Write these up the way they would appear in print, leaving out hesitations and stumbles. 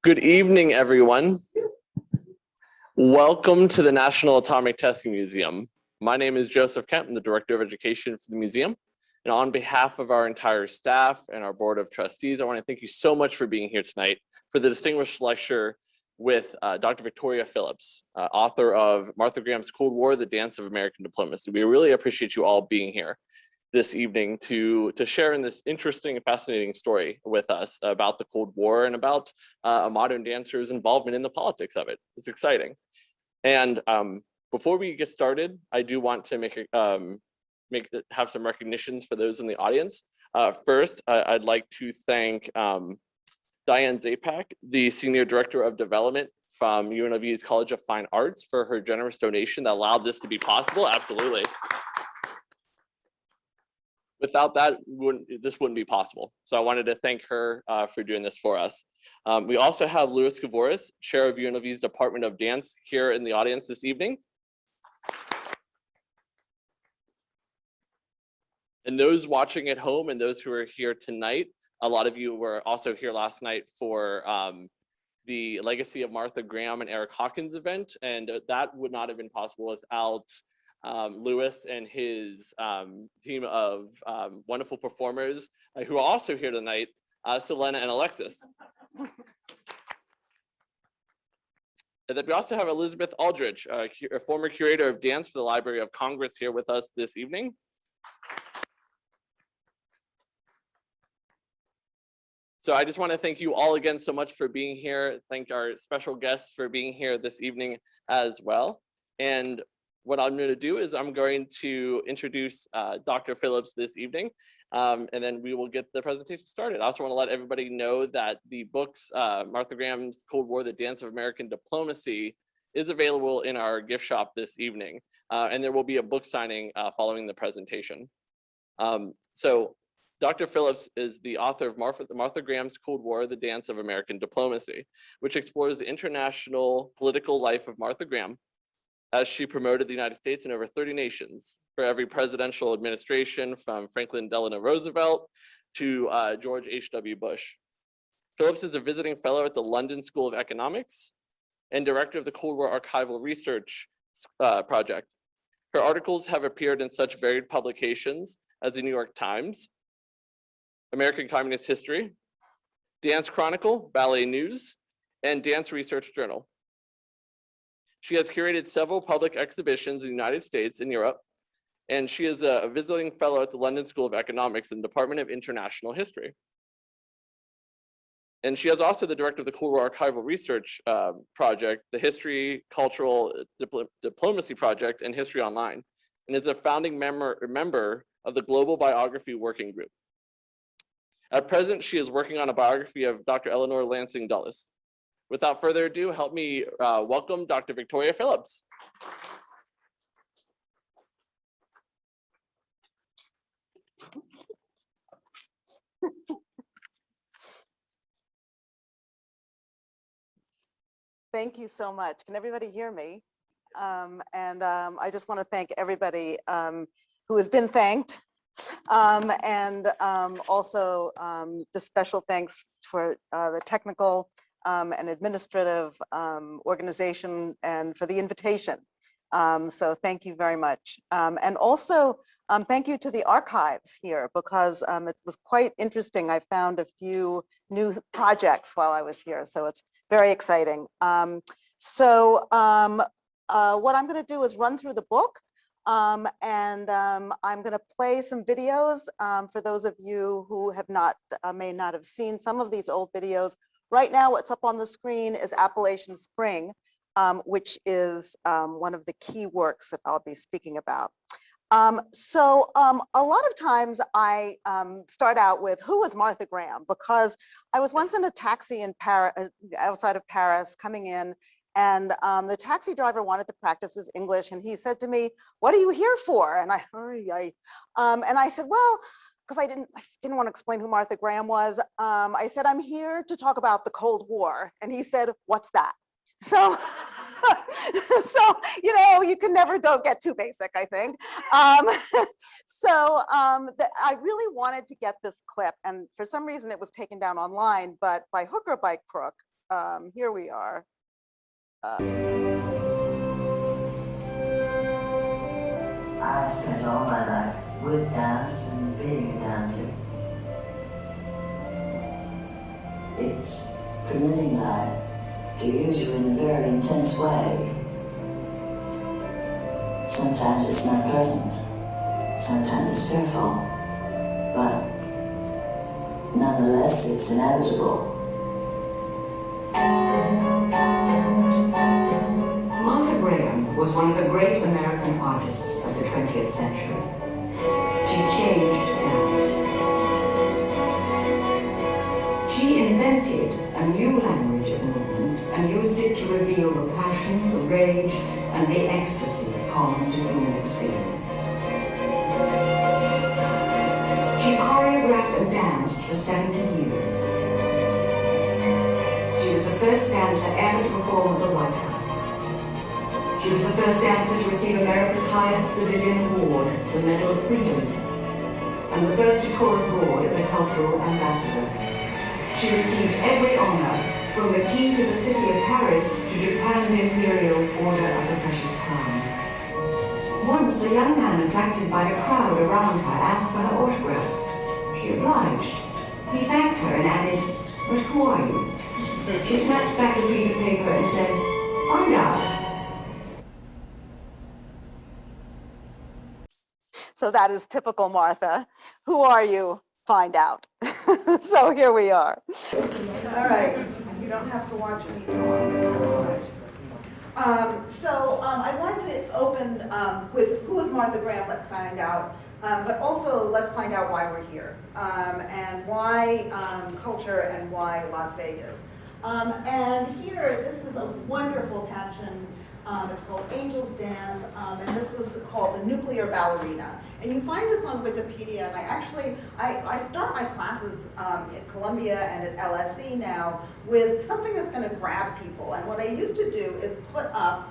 Good evening, everyone. Welcome to the National Atomic Testing Museum. My name is Joseph Kemp. I'm the Director of Education for the museum. And on behalf of our entire staff and our Board of Trustees, I want to thank you so much for being here tonight for the distinguished lecture with Dr. Victoria Phillips, author of Martha Graham's Cold War, The Dance of American Diplomacy. We really appreciate you all being here this evening to share in this interesting and fascinating story with us about the Cold War and about a modern dancer's involvement in the politics of it. It's exciting. And before we get started, I do want to have some recognitions for those in the audience. First, I'd like to thank Diane Zapak, the Senior Director of Development from UNLV's College of Fine Arts, for her generous donation that allowed this to be possible. Absolutely. Without that, this wouldn't be possible. So I wanted to thank her for doing this for us. We also have Louis Kavoris, Chair of UNLV's Department of Dance, here in the audience this evening. And those watching at home and those who are here tonight, a lot of you were also here last night for the Legacy of Martha Graham and Eric Hawkins event, and that would not have been possible without Louis and his team of wonderful performers who are also here tonight, Selena and Alexis. And then we also have Elizabeth Aldrich, a former curator of dance for the Library of Congress, here with us this evening. So I just want to thank you all again so much for being here. Thank our special guests for being here this evening as well. And what I'm going to do is I'm going to introduce Dr. Phillips this evening, and then we will get the presentation started. I also want to let everybody know that the books, Martha Graham's Cold War, The Dance of American Diplomacy, is available in our gift shop this evening, and there will be a book signing following the presentation. So Dr. Phillips is the author of Martha Graham's Cold War, The Dance of American Diplomacy, which explores the international political life of Martha Graham as she promoted the United States in over 30 nations for every presidential administration, from Franklin Delano Roosevelt to George H.W. Bush. Phillips is a visiting fellow at the London School of Economics and director of the Cold War Archival Research Project. Her articles have appeared in such varied publications as the New York Times, American Communist History, Dance Chronicle, Ballet News, and Dance Research Journal. She has curated several public exhibitions in the United States and Europe, and she is a visiting fellow at the London School of Economics and Department of International History. And she is also the director of the Cold War Archival Research Project, the History, Cultural Diplomacy Project, and History Online, and is a founding member of the Global Biography Working Group. At present, she is working on a biography of Dr. Eleanor Lansing Dulles. Without further ado, help me welcome Dr. Victoria Phillips. Thank you so much. Can everybody hear me? I just want to thank everybody who has been thanked. Also the special thanks for the technical and administrative organization and for the invitation. So thank you very much. And also thank you to the archives here, because it was quite interesting. I found a few new projects while I was here, so it's very exciting. What I'm going to do is run through the book, I'm going to play some videos for those of you who have not, may not have seen some of these old videos. Right now, what's up on the screen is Appalachian Spring, which is one of the key works that I'll be speaking about. A lot of times I start out with, who was Martha Graham? Because I was once in a taxi in Paris, outside of Paris, coming in, and the taxi driver wanted to practice his English, and he said to me, "What are you here for?" And I said, well, because I didn't want to explain who Martha Graham was. I said, "I'm here to talk about the Cold War." And he said, "What's that?" So, you know, you can never get too basic, I think. I really wanted to get this clip, and for some reason it was taken down online, but by hook or by crook, Here we are. I've spent all my life with dance and being a dancer. It's permitting life to use you in a very intense way. Sometimes it's not pleasant, sometimes it's fearful, but nonetheless it's inevitable. Martha Graham was one of the great American artists of the 20th century. She changed dance. She invented a new language of movement and used it to reveal the passion, the rage, and the ecstasy common to human experience. She choreographed and danced for 70 years. She was the first dancer ever to perform at the White House. She was the first dancer to receive America's highest civilian award, the Medal of Freedom, and the first to tour abroad as a cultural ambassador. She received every honor, from the key to the city of Paris to Japan's Imperial Order of the Precious Crown. Once, a young man attracted by the crowd around her asked for her autograph. She obliged. He thanked her and added, "But who are you?" She snapped back a piece of paper and said, "Find out." So that is typical Martha. Who are you? Find out. So here we are. All right, you don't have to watch me talk. I wanted to open with who is Martha Graham, let's find out, but also let's find out why we're here, and why culture and why Las Vegas. And here, this is a wonderful caption. It's called Angel's Dance, and this was called the Nuclear Ballerina. And you find this on Wikipedia, and I start my classes at Columbia and at LSE now with something that's gonna grab people. And what I used to do is put up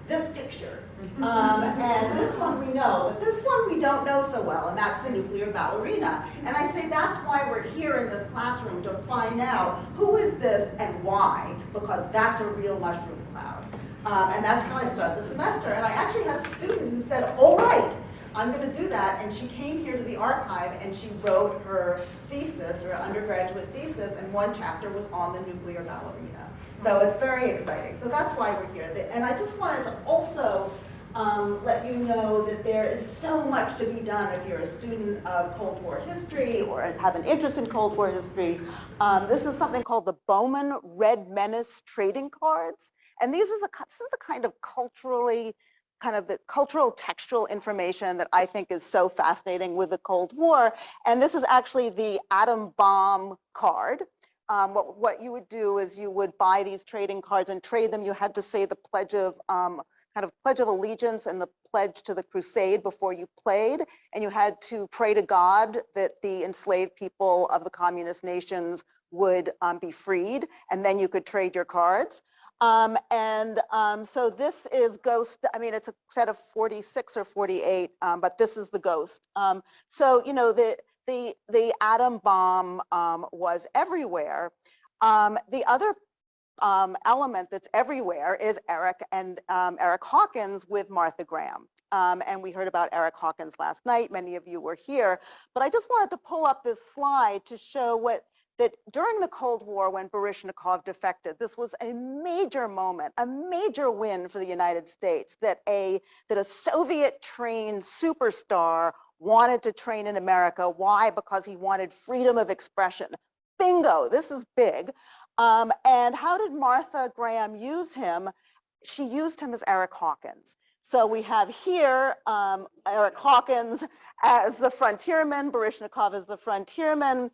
this picture. And this one we know, but this one we don't know so well, and that's the Nuclear Ballerina. And I say that's why we're here in this classroom, to find out who is this and why, because that's a real mushroom cloud. And that's how I started the semester. And I actually had a student who said, all right, I'm going to do that. And she came here to the archive and she wrote her thesis, her undergraduate thesis, and one chapter was on the nuclear ballerina. So it's very exciting. So that's why we're here. And I just wanted to also let you know that there is so much to be done if you're a student of Cold War history or have an interest in Cold War history. This is something called the Bowman Red Menace trading cards. And this is the kind of the cultural textual information that I think is so fascinating with the Cold War. And this is actually the atom bomb card. What you would do is you would buy these trading cards and trade them. You had to say the pledge of Pledge of Allegiance and the pledge to the crusade before you played. And you had to pray to God that the enslaved people of the communist nations would be freed. And then you could trade your cards. So this is Ghost. I mean, it's a set of 46 or 48, but this is the Ghost. So, you know, the atom bomb was everywhere. The other element that's everywhere is Eric Hawkins with Martha Graham. And we heard about Eric Hawkins last night. Many of you were here, but I just wanted to pull up this slide to show that during the Cold War, when Baryshnikov defected, this was a major moment, a major win for the United States, that a Soviet-trained superstar wanted to train in America. Why? Because he wanted freedom of expression. Bingo, this is big. And how did Martha Graham use him? She used him as Eric Hawkins. So we have here Eric Hawkins as the frontierman, Baryshnikov as the frontierman.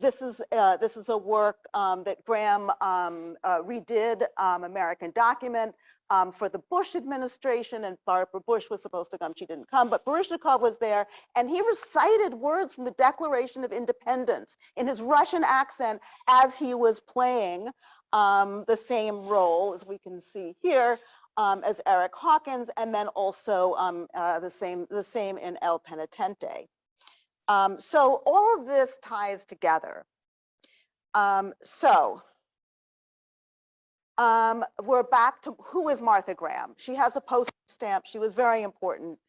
This is a work that Graham redid, American Document, for the Bush administration, and Barbara Bush was supposed to come, she didn't come, but Baryshnikov was there, and he recited words from the Declaration of Independence in his Russian accent as he was playing the same role, as we can see here, as Eric Hawkins, and then also the same in El Penitente. So all of this ties together. So we're back to who is Martha Graham. She has a postage stamp. She was very important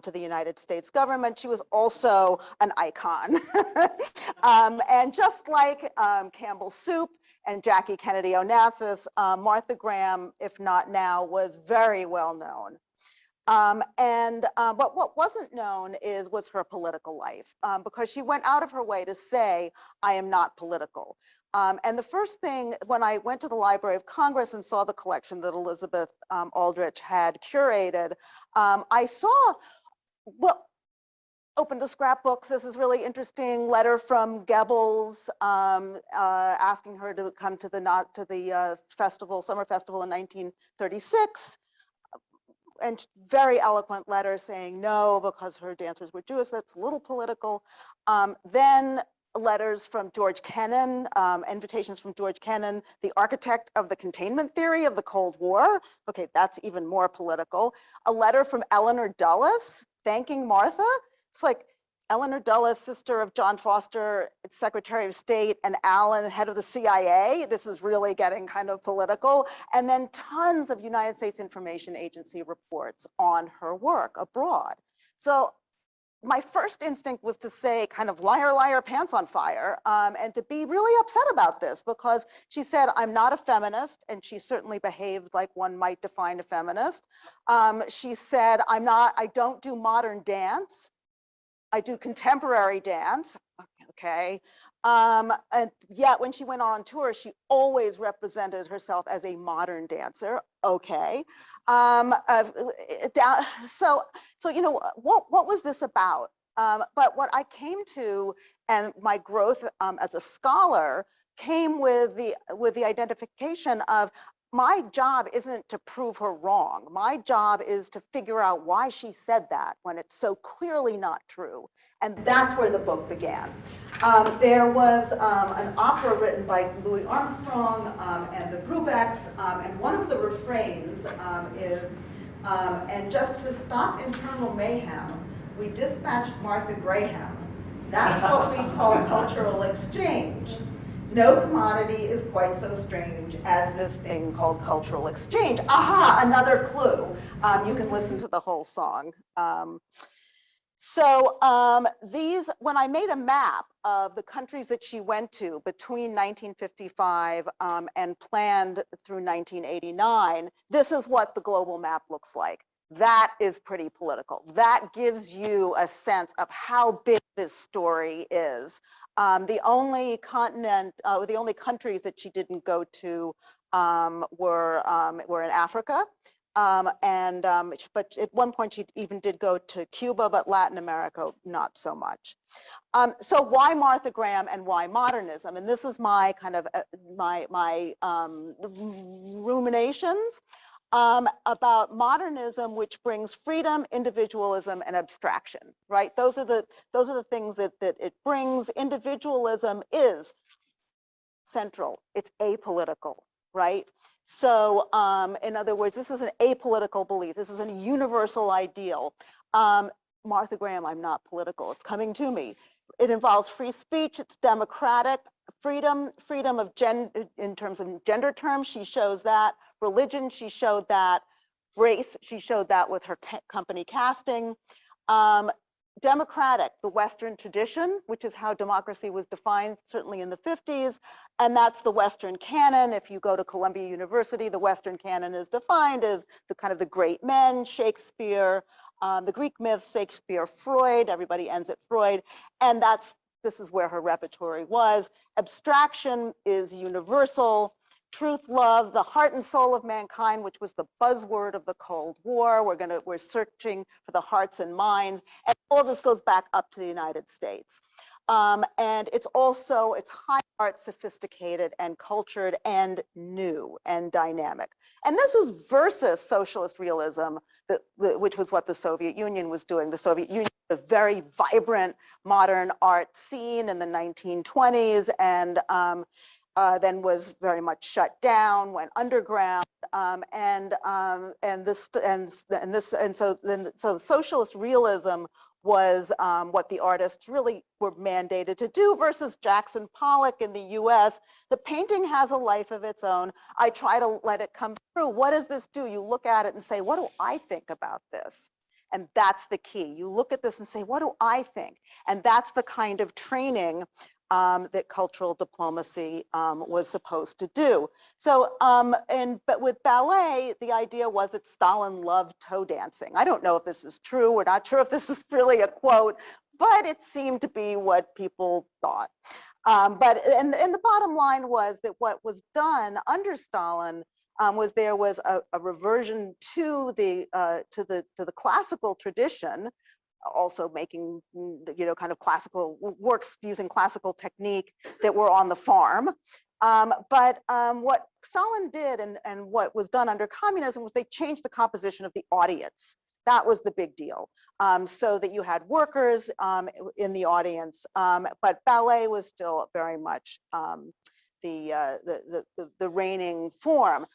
to the United States government. She was also an icon. And just like Campbell Soup and Jackie Kennedy Onassis, Martha Graham, if not now, was very well known. But what wasn't known was her political life, because she went out of her way to say, I am not political. And the first thing, when I went to the Library of Congress and saw the collection that Elizabeth Aldrich had curated, I saw, well, opened a scrapbook. This is really interesting letter from Goebbels asking her to come to the festival, summer festival in 1936. And very eloquent letter saying no, because her dancers were Jewish. That's a little political. Then letters from George Kennan, invitations from George Kennan, the architect of the containment theory of the Cold War. Okay, that's even more political. A letter from Eleanor Dulles thanking Martha. It's like Eleanor Dulles, sister of John Foster, Secretary of State, and Allen, head of the CIA. This is really getting kind of political. And then tons of United States Information Agency reports on her work abroad. So my first instinct was to say kind of liar, liar, pants on fire, and to be really upset about this, because she said, I'm not a feminist, and she certainly behaved like one might define a feminist. She said, I don't do modern dance. I do contemporary dance, okay. And yet when she went on tour, she always represented herself as a modern dancer, okay. So you know, what was this about? But what I came to, and my growth as a scholar, came with the identification of, my job isn't to prove her wrong. My job is to figure out why she said that when it's so clearly not true. And that's where the book began. There was an opera written by Louis Armstrong and the Brubecks, and one of the refrains is, and just to stop internal mayhem, we dispatched Martha Graham. That's what we call cultural exchange. No commodity is quite so strange as this thing called cultural exchange. Aha, another clue. You can listen to the whole song. When I made a map of the countries that she went to between 1955 and planned through 1989, this is what the global map looks like. That is pretty political. That gives you a sense of how big this story is. The only the only countries that she didn't go to were in Africa. But at one point she even did go to Cuba, but Latin America, not so much. So why Martha Graham and why modernism? And this is my kind of my ruminations about modernism, which brings freedom, individualism, and abstraction. Right? Those are the things that it brings. Individualism is central. It's apolitical. Right? So in other words, this is an apolitical belief. This is a universal ideal. Martha Graham, I'm not political. It's coming to me. It involves free speech. It's democratic. Freedom of in terms of gender terms, she shows that. Religion, she showed that. Race, she showed that with her company casting. Democratic, the Western tradition, which is how democracy was defined, certainly in the 50s. And that's the Western canon. If you go to Columbia University, the Western canon is defined as the kind of the great men, Shakespeare, the Greek myths, Shakespeare, Freud, everybody ends at Freud. And this is where her repertory was. Abstraction is universal. Truth, love, the heart and soul of mankind, which was the buzzword of the Cold War. We're searching for the hearts and minds. And all this goes back up to the United States. And it's high art, sophisticated and cultured and new and dynamic. And this was versus socialist realism, which was what the Soviet Union was doing. The Soviet Union, a very vibrant modern art scene in the 1920s, and then was very much shut down, went underground, so socialist realism was what the artists really were mandated to do versus Jackson Pollock in the US. The painting has a life of its own. I try to let it come through. What does this do? You look at it and say, what do I think about this? And that's the key. You look at this and say, what do I think? And that's the kind of training that cultural diplomacy was supposed to do. So, but with ballet, the idea was that Stalin loved toe dancing. I don't know if this is true. We're not sure if this is really a quote, but it seemed to be what people thought. And the bottom line was that what was done under Stalin was there was a reversion to the classical tradition, also making, kind of classical works using classical technique that were on the farm. But what Stalin did and what was done under communism was they changed the composition of the audience. That was the big deal. So that you had workers in the audience, but ballet was still very much the reigning form.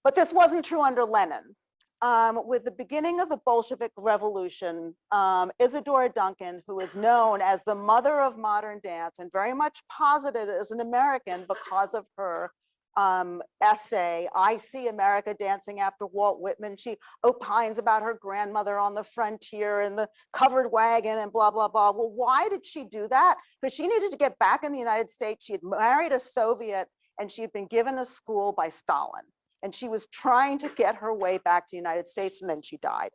But this wasn't true under Lenin. With the beginning of the Bolshevik Revolution, Isadora Duncan, who is known as the mother of modern dance and very much posited as an American because of her essay, I See America Dancing After Walt Whitman. She opines about her grandmother on the frontier and the covered wagon and blah, blah, blah. Well, why did she do that? Because she needed to get back in the United States. She had married a Soviet and she had been given a school by Stalin. And she was trying to get her way back to the United States, and then she died.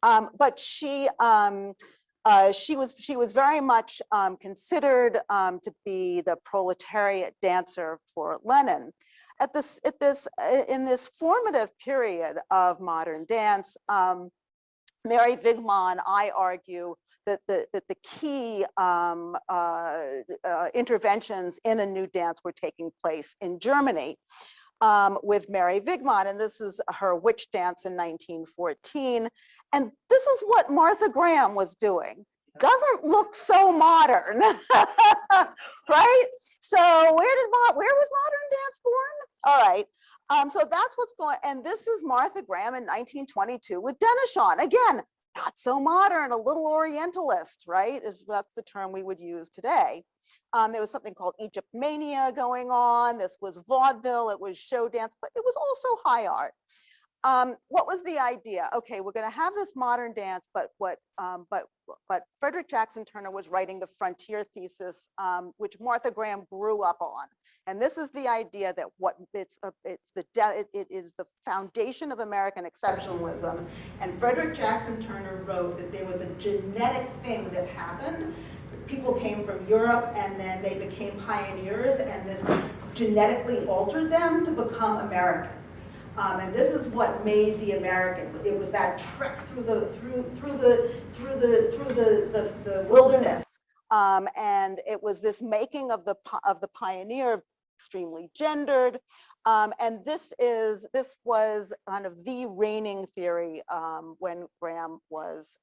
But she was very much considered to be the proletariat dancer for Lenin. In this formative period of modern dance, Mary Wigman, I argue, that the key interventions in a new dance were taking place in Germany. With Mary Wigman, and this is her witch dance in 1914. And this is what Martha Graham was doing. Doesn't look so modern, right? So where was modern dance born? All right, so that's what's going, and this is Martha Graham in 1922 with Denishon. Again, not so modern, a little Orientalist, right? That's the term we would use today. There was something called Egypt Mania going on. This was vaudeville, it was show dance, but it was also high art. What was the idea? Okay, we're going to have this modern dance, but Frederick Jackson Turner was writing the frontier thesis, which Martha Graham grew up on. And this is the idea that it is the foundation of American exceptionalism. And Frederick Jackson Turner wrote that there was a genetic thing that happened. People came from Europe and then they became pioneers, and this genetically altered them to become Americans. And this is what made the American. It was that trek through the wilderness, and it was this making of the pioneer, extremely gendered. And this was kind of the reigning theory when Graham was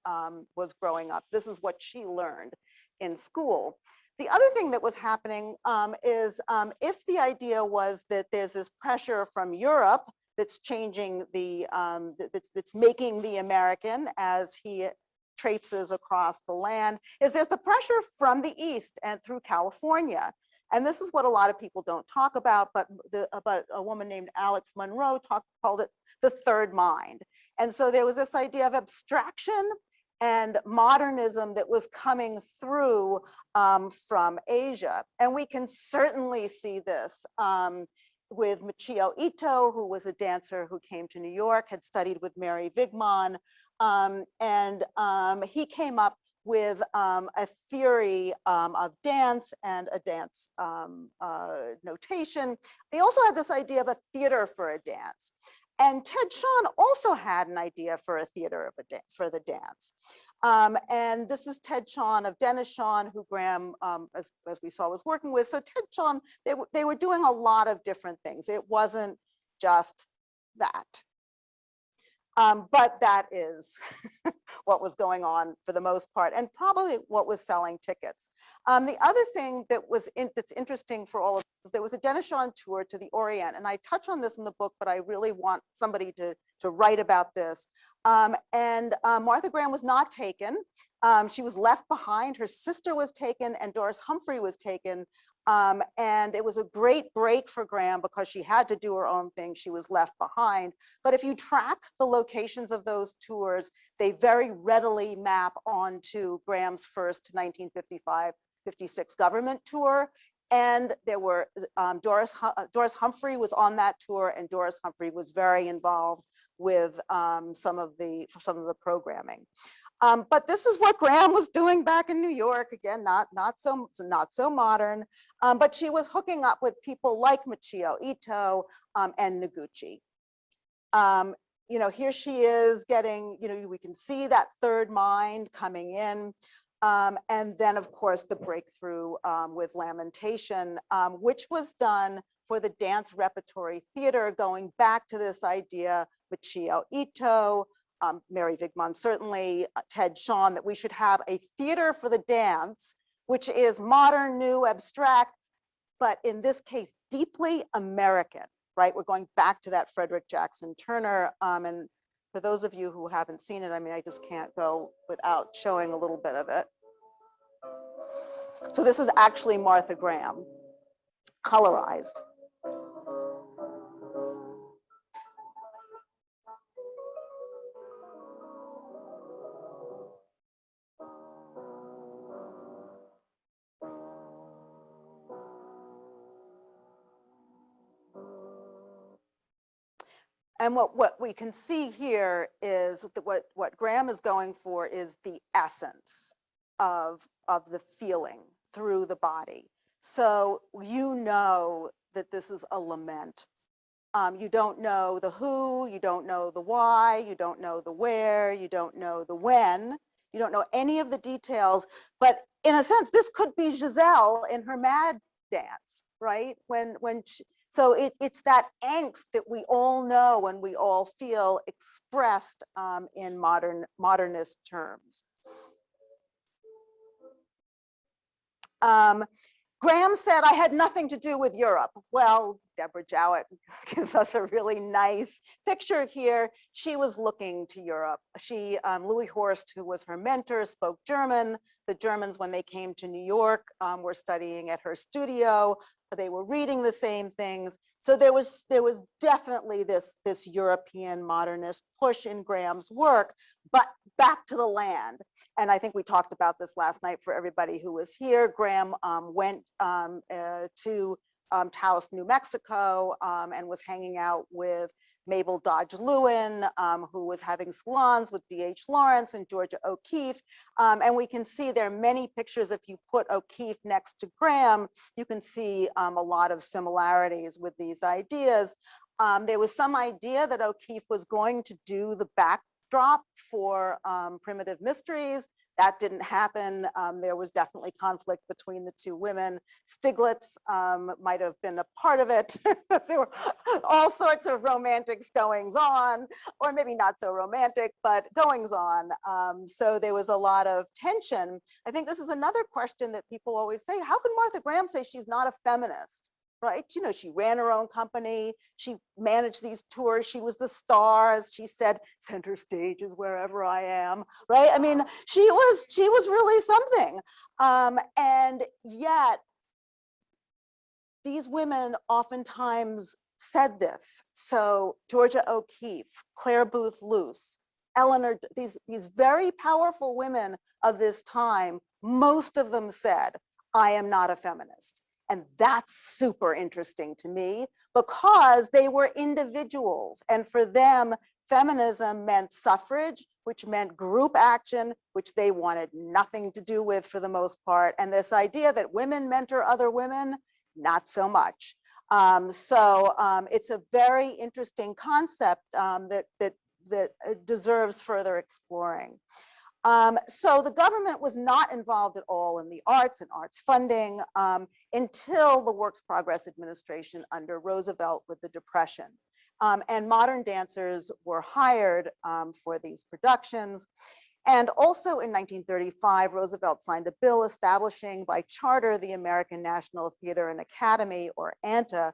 growing up. This is what she learned in school. The other thing that was happening is if the idea was that there's this pressure from Europe that's changing that's making the American as he traipses across the land, is there's the pressure from the East and through California. And this is what a lot of people don't talk about, but a woman named Alex Monroe called it the third mind. And so there was this idea of abstraction and modernism that was coming through from Asia. And we can certainly see this with Michio Ito, who was a dancer who came to New York, had studied with Mary Wigman, and he came up with a theory of dance and a dance notation. He also had this idea of a theater for a dance. And Ted Shawn also had an idea for a theater for the dance. And this is Ted Shawn of Denishon, who Graham, as we saw, was working with. So Ted Shawn, they were doing a lot of different things. It wasn't just that. But that is what was going on for the most part, and probably what was selling tickets. The other thing that's interesting for all of us, there was a Denishon tour to the Orient, and I touch on this in the book, but I really want somebody to write about this. Martha Graham was not taken. She was left behind. Her sister was taken and Doris Humphrey was taken. And it was a great break for Graham because she had to do her own thing. She was left behind. But if you track the locations of those tours, they very readily map onto Graham's first 1955-56 government tour. And there were Doris Humphrey was on that tour, and Doris Humphrey was very involved with some of the programming. But this is what Graham was doing back in New York. Again, not so modern, but she was hooking up with people like Michio Ito and Noguchi. Here she is getting, we can see that third mind coming in. And then, of course, the breakthrough with Lamentation, which was done for the dance repertory theater, going back to this idea, Michio Ito, Mary Vigmond, certainly Ted Shawn, that we should have a theater for the dance, which is modern, new, abstract, but in this case, deeply American, right? We're going back to that Frederick Jackson Turner. And for those of you who haven't seen it, I mean, I just can't go without showing a little bit of it. So this is actually Martha Graham, colorized. And what we can see here is that what Graham is going for is the essence of the feeling through the body. So you know that this is a lament. You don't know the who, you don't know the why, you don't know the where, you don't know the when, you don't know any of the details. But in a sense, this could be Giselle in her mad dance, right? So it's that angst that we all know and we all feel expressed in modernist terms. Graham said, I had nothing to do with Europe. Well, Deborah Jowett gives us a really nice picture here. She was looking to Europe. Louis Horst, who was her mentor, spoke German. The Germans, when they came to New York, were studying at her studio. They were reading the same things. So there was definitely this European modernist push in Graham's work, but back to the land. And I think we talked about this last night for everybody who was here. Graham went to Taos, New Mexico, and was hanging out with Mabel Dodge Lewin, who was having salons with D.H. Lawrence and Georgia O'Keeffe. And we can see there are many pictures. If you put O'Keeffe next to Graham, you can see a lot of similarities with these ideas. There was some idea that O'Keeffe was going to do the backdrop for Primitive Mysteries. That didn't happen. There was definitely conflict between the two women. Stiglitz might have been a part of it. There were all sorts of romantic goings on, or maybe not so romantic, but goings on. So there was a lot of tension. I think this is another question that people always say, how can Martha Graham say she's not a feminist? Right? She ran her own company. She managed these tours. She was the star. She said, center stage is wherever I am. Right? I mean, she was really something. And yet, these women oftentimes said this. So Georgia O'Keeffe, Claire Booth Luce, Eleanor, these very powerful women of this time, most of them said, I am not a feminist. And that's super interesting to me because they were individuals. And for them, feminism meant suffrage, which meant group action, which they wanted nothing to do with for the most part. And this idea that women mentor other women, not so much. So it's a very interesting concept that deserves further exploring. So the government was not involved at all in the arts and arts funding until the Works Progress Administration under Roosevelt with the Depression. And modern dancers were hired for these productions. And also in 1935, Roosevelt signed a bill establishing by charter the American National Theater and Academy, or ANTA,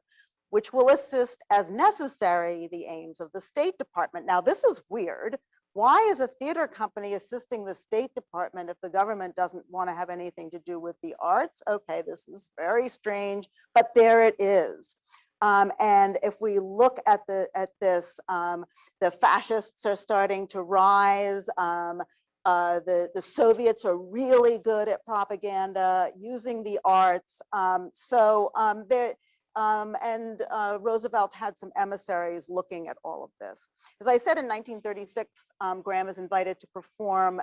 which will assist as necessary the aims of the State Department. Now, this is weird. Why is a theater company assisting the State Department if the government doesn't want to have anything to do with the arts? Okay, this is very strange, but there it is. And if we look at this, the fascists are starting to rise. The Soviets are really good at propaganda using the arts. Roosevelt had some emissaries looking at all of this. As I said, in 1936, Graham is invited to perform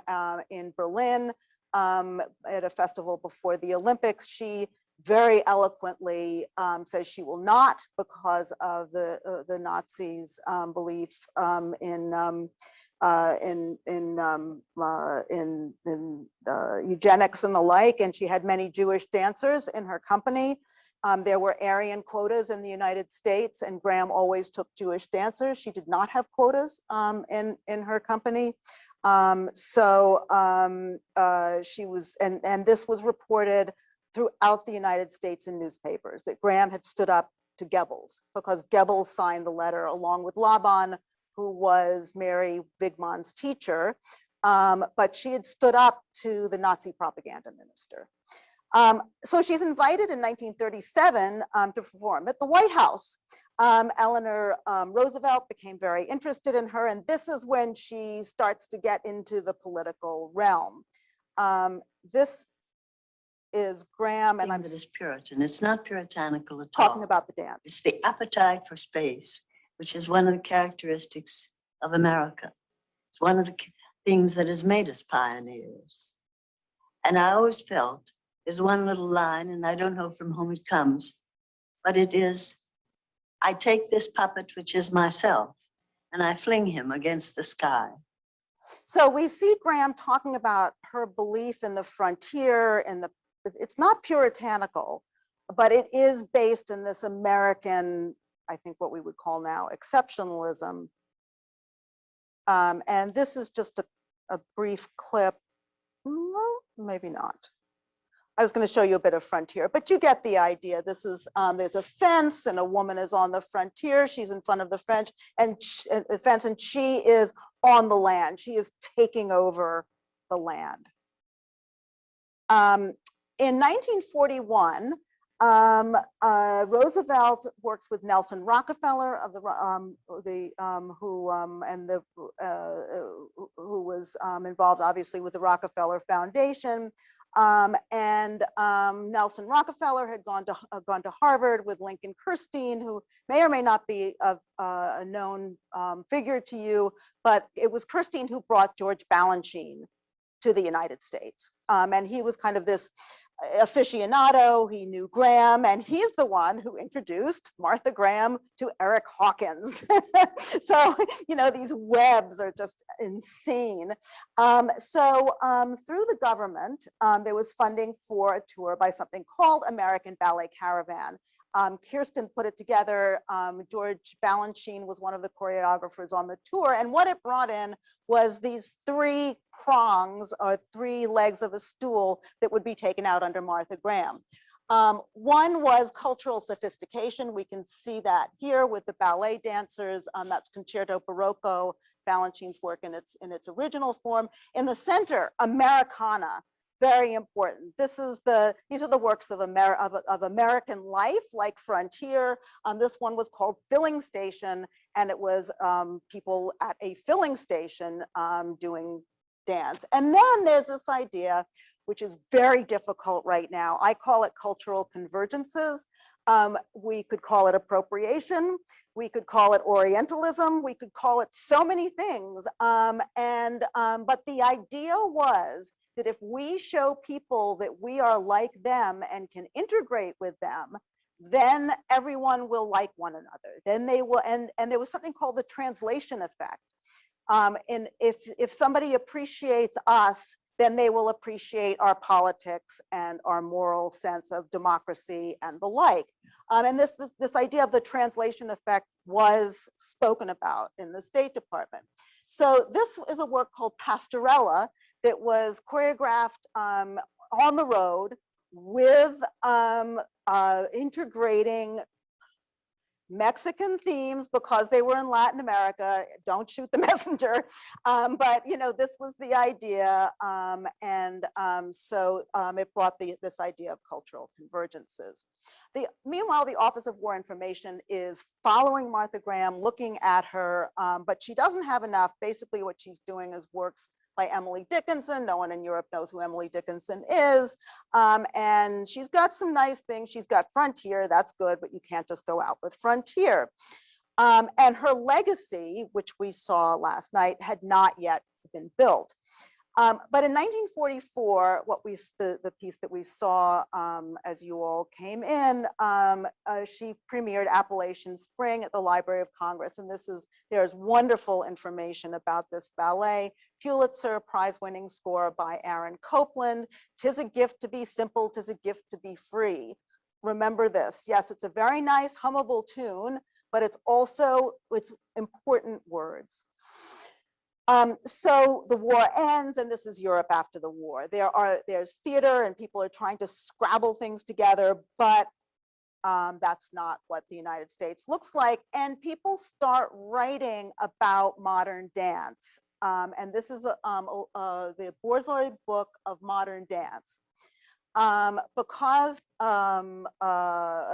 in Berlin at a festival before the Olympics. She very eloquently says she will not, because of the Nazis' belief in eugenics and the like, and she had many Jewish dancers in her company. There were Aryan quotas in the United States, and Graham always took Jewish dancers. She did not have quotas in her company. She was, and this was reported throughout the United States in newspapers, that Graham had stood up to Goebbels, because Goebbels signed the letter along with Laban, who was Mary Wigman's teacher, but she had stood up to the Nazi propaganda minister. So she's invited in 1937 to perform at the White House. Eleanor Roosevelt became very interested in her, and this is when she starts to get into the political realm. This is Graham, and I'm that is Puritan. It's not puritanical at all. talking about the dance. It's the appetite for space, which is one of the characteristics of America. It's one of the things that has made us pioneers. And I always felt there's one little line, and I don't know from whom it comes, but it is, I take this puppet, which is myself, and I fling him against the sky. So we see Graham talking about her belief in the frontier, and it's not puritanical, but it is based in this American, I think what we would call now exceptionalism. And this is just a brief clip. Well, maybe not. I was going to show you a bit of frontier, but you get the idea. This is, there's a fence and a woman is on the frontier. She's in front of the fence, and she is on the land. She is taking over the land. In 1941, Roosevelt works with Nelson Rockefeller of who was involved obviously with the Rockefeller Foundation. Nelson Rockefeller had gone to Harvard with Lincoln Kirstein, who may or may not be a known figure to you, but it was Kirstein who brought George Balanchine to the United States. And he was kind of this aficionado. He knew Graham, and he's the one who introduced Martha Graham to Eric Hawkins. So, you know, these webs are just insane. Through the government, there was funding for a tour by something called American Ballet Caravan. Kirsten put it together. George Balanchine was one of the choreographers on the tour, and what it brought in was these three prongs, or three legs of a stool, that would be taken out under Martha Graham. One was cultural sophistication. We can see that here with the ballet dancers. That's Concerto Barocco, Balanchine's work in its original form. In the center, Americana. Very important. These are the works of American life, like Frontier. This one was called Filling Station, and it was people at a filling station doing dance. And then there's this idea, which is very difficult right now. I call it cultural convergences. We could call it appropriation. We could call it Orientalism. We could call it so many things. But the idea was that if we show people that we are like them and can integrate with them, then everyone will like one another. Then they will, and there was something called the translation effect. And if somebody appreciates us, then they will appreciate our politics and our moral sense of democracy and the like. And this idea of the translation effect was spoken about in the State Department. So this is a work called Pastorella that was choreographed on the road with integrating Mexican themes because they were in Latin America. Don't shoot the messenger. But this was the idea. So it brought this idea of cultural convergences. Meanwhile, the Office of War Information is following Martha Graham, looking at her, but she doesn't have enough. Basically, what she's doing is works by Emily Dickinson. No one in Europe knows who Emily Dickinson is. And she's got some nice things. She's got Frontier, that's good, but you can't just go out with Frontier. And her legacy, which we saw last night, had not yet been built. But in 1944, the piece that we saw as you all came in, she premiered Appalachian Spring at the Library of Congress. And there's wonderful information about this ballet. Pulitzer Prize-winning score by Aaron Copland. "'Tis a gift to be simple, 'tis a gift to be free." Remember this. Yes, it's a very nice, hummable tune, but it's important words. So the war ends, and this is Europe after the war. There's theater, and people are trying to scrabble things together, but that's not what the United States looks like. And people start writing about modern dance. And this is the Borzoi Book of Modern Dance.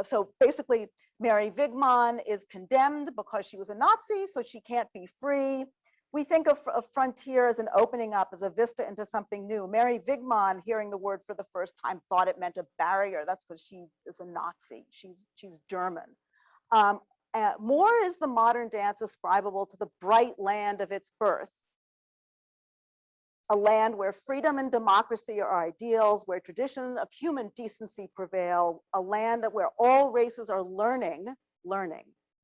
So basically, Mary Wigman is condemned because she was a Nazi, so she can't be free. We think of Frontier as an opening up, as a vista into something new. Mary Wigman, hearing the word for the first time, thought it meant a barrier. That's because she is a Nazi. She's German. More is the modern dance ascribable to the bright land of its birth. A land where freedom and democracy are ideals, where traditions of human decency prevail, a land where all races are learning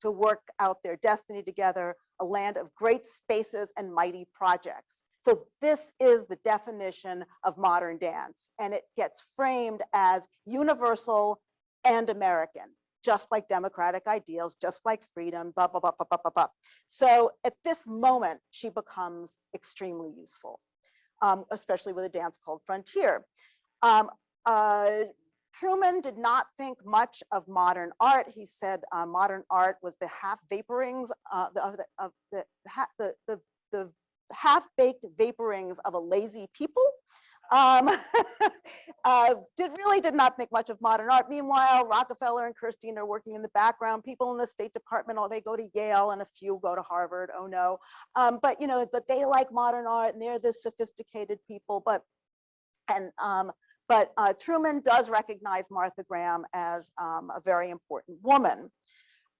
to work out their destiny together, a land of great spaces and mighty projects. So this is the definition of modern dance, and it gets framed as universal and American, just like democratic ideals, just like freedom, blah, blah, blah, blah, blah, blah, blah. So at this moment, she becomes extremely useful, especially with a dance called Frontier. Truman did not think much of modern art. He said modern art was the half-vaporings, the half-baked vaporings of a lazy people. Really did not think much of modern art. Meanwhile, Rockefeller and Kirstein are working in the background. People in the State Department, they go to Yale, and a few go to Harvard. Oh no, but they like modern art, and they're this sophisticated people. But Truman does recognize Martha Graham as a very important woman.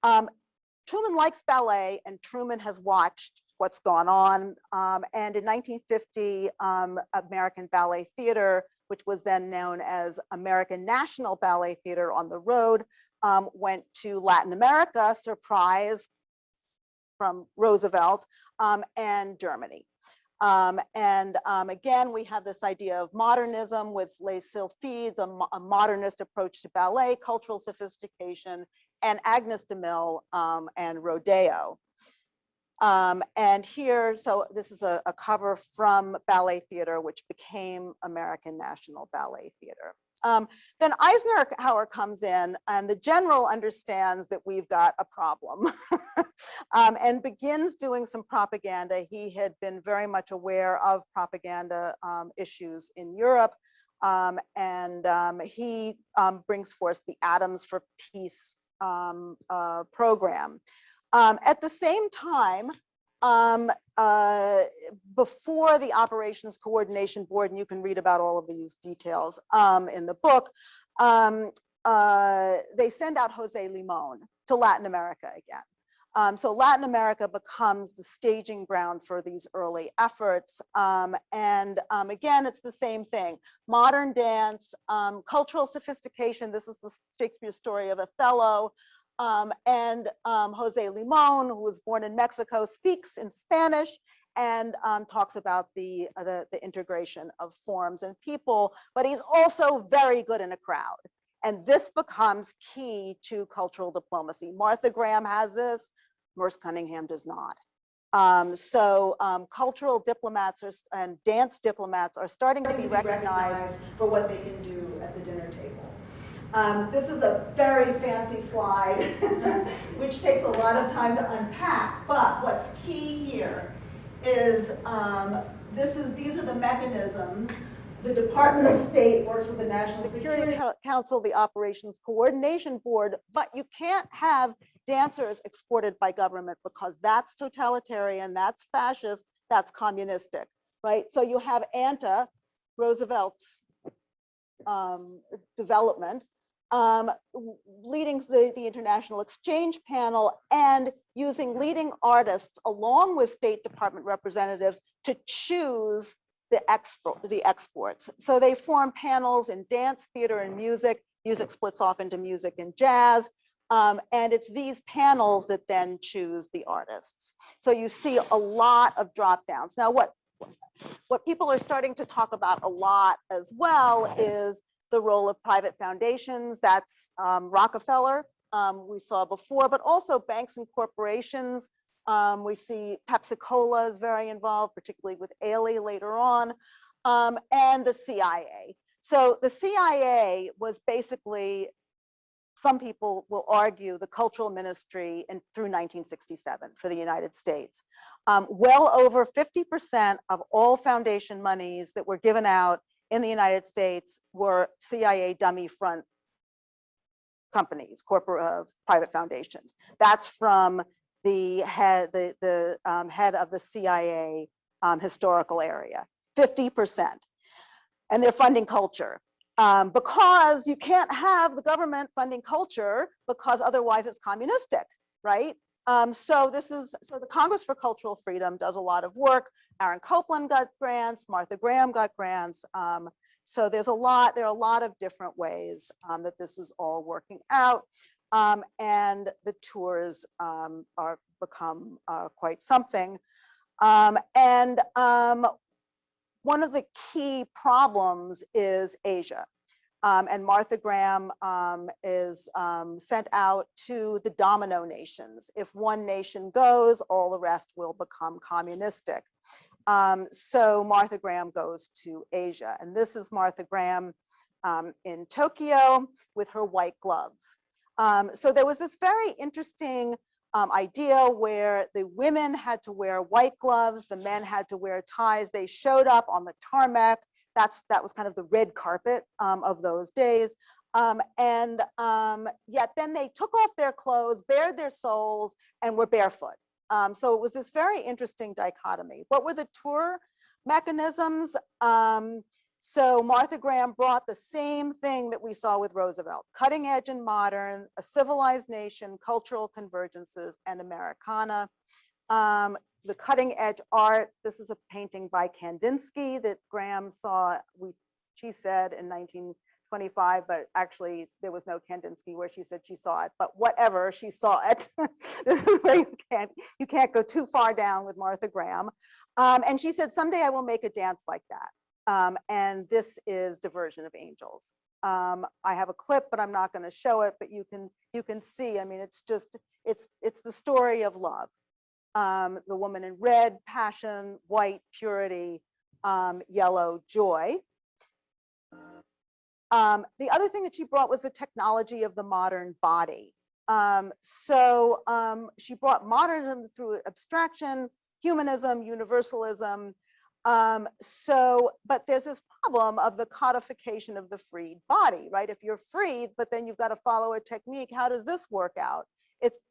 Truman likes ballet, and Truman has watched what's gone on. And in 1950, American Ballet Theater, which was then known as American National Ballet Theater on the road, went to Latin America, surprise from Roosevelt, and Germany. Again, we have this idea of modernism with Les Sylphides, a modernist approach to ballet, cultural sophistication, and Agnes de Mille and Rodeo. And here, so this is a cover from Ballet Theater, which became American National Ballet Theater. Then Eisenhower comes in, and the general understands that we've got a problem and begins doing some propaganda. He had been very much aware of propaganda issues in Europe, and he brings forth the Atoms for Peace program. At the same time, before the Operations Coordination Board, and you can read about all of these details in the book, they send out Jose Limon to Latin America again. So Latin America becomes the staging ground for these early efforts. Again, it's the same thing. Modern dance, cultural sophistication. This is the Shakespeare story of Othello. Jose Limon, who was born in Mexico, speaks in Spanish and talks about the integration of forms and people, but he's also very good in a crowd. And this becomes key to cultural diplomacy. Martha Graham has this, Merce Cunningham does not. Cultural diplomats and dance diplomats are starting to be recognized for what they can do at the dinner table. This is a very fancy slide, which takes a lot of time to unpack, but what's key here is these are the mechanisms. The Department of State works with the National Security Council, the Operations Coordination Board, but you can't have dancers exported by government because that's totalitarian, that's fascist, that's communistic, right? So you have ANTA, Roosevelt's development, leading the International Exchange Panel and using leading artists along with State Department representatives to choose the exports. So they form panels in dance, theater, and music. Music splits off into music and jazz. And it's these panels that then choose the artists. So you see a lot of drop downs. Now, what people are starting to talk about a lot as well is the role of private foundations. That's Rockefeller, we saw before, but also banks and corporations. We see Pepsi-Cola is very involved, particularly with Ailey later on, and the CIA. So the CIA was basically, some people will argue, the cultural ministry through 1967 for the United States. Well over 50% of all foundation monies that were given out in the United States were CIA dummy front companies, corporate private foundations. That's from the head, head of the CIA historical area, 50%. And they're funding culture. Because you can't have the government funding culture because otherwise it's communistic, right? So the Congress for Cultural Freedom does a lot of work. Aaron Copland got grants, Martha Graham got grants. So there are a lot of different ways that this is all working out. And the tours are become quite something. One of the key problems is Asia. And Martha Graham is sent out to the domino nations. If one nation goes, all the rest will become communistic. So Martha Graham goes to Asia. And this is Martha Graham in Tokyo with her white gloves. So there was this very interesting idea where the women had to wear white gloves, the men had to wear ties. They showed up on the tarmac. That was kind of the red carpet of those days. Yet then they took off their clothes, bared their souls, and were barefoot. So it was this very interesting dichotomy. What were the tour mechanisms? So Martha Graham brought the same thing that we saw with Roosevelt: cutting edge and modern, a civilized nation, cultural convergences, and Americana. The cutting edge art, this is a painting by Kandinsky that Graham saw, she said in 1925, but actually there was no Kandinsky where she said she saw it, but whatever, she saw it. This is where you can't go too far down with Martha Graham. And she said, someday I will make a dance like that. And this is Diversion of Angels. I have a clip, but I'm not going to show it, but you can see, I mean, it's the story of love. The woman in red, passion; white, purity; yellow, joy. The other thing that she brought was the technology of the modern body. She brought modernism through abstraction, humanism, universalism. But there's this problem of the codification of the freed body, right? If you're freed, but then you've got to follow a technique, how does this work out?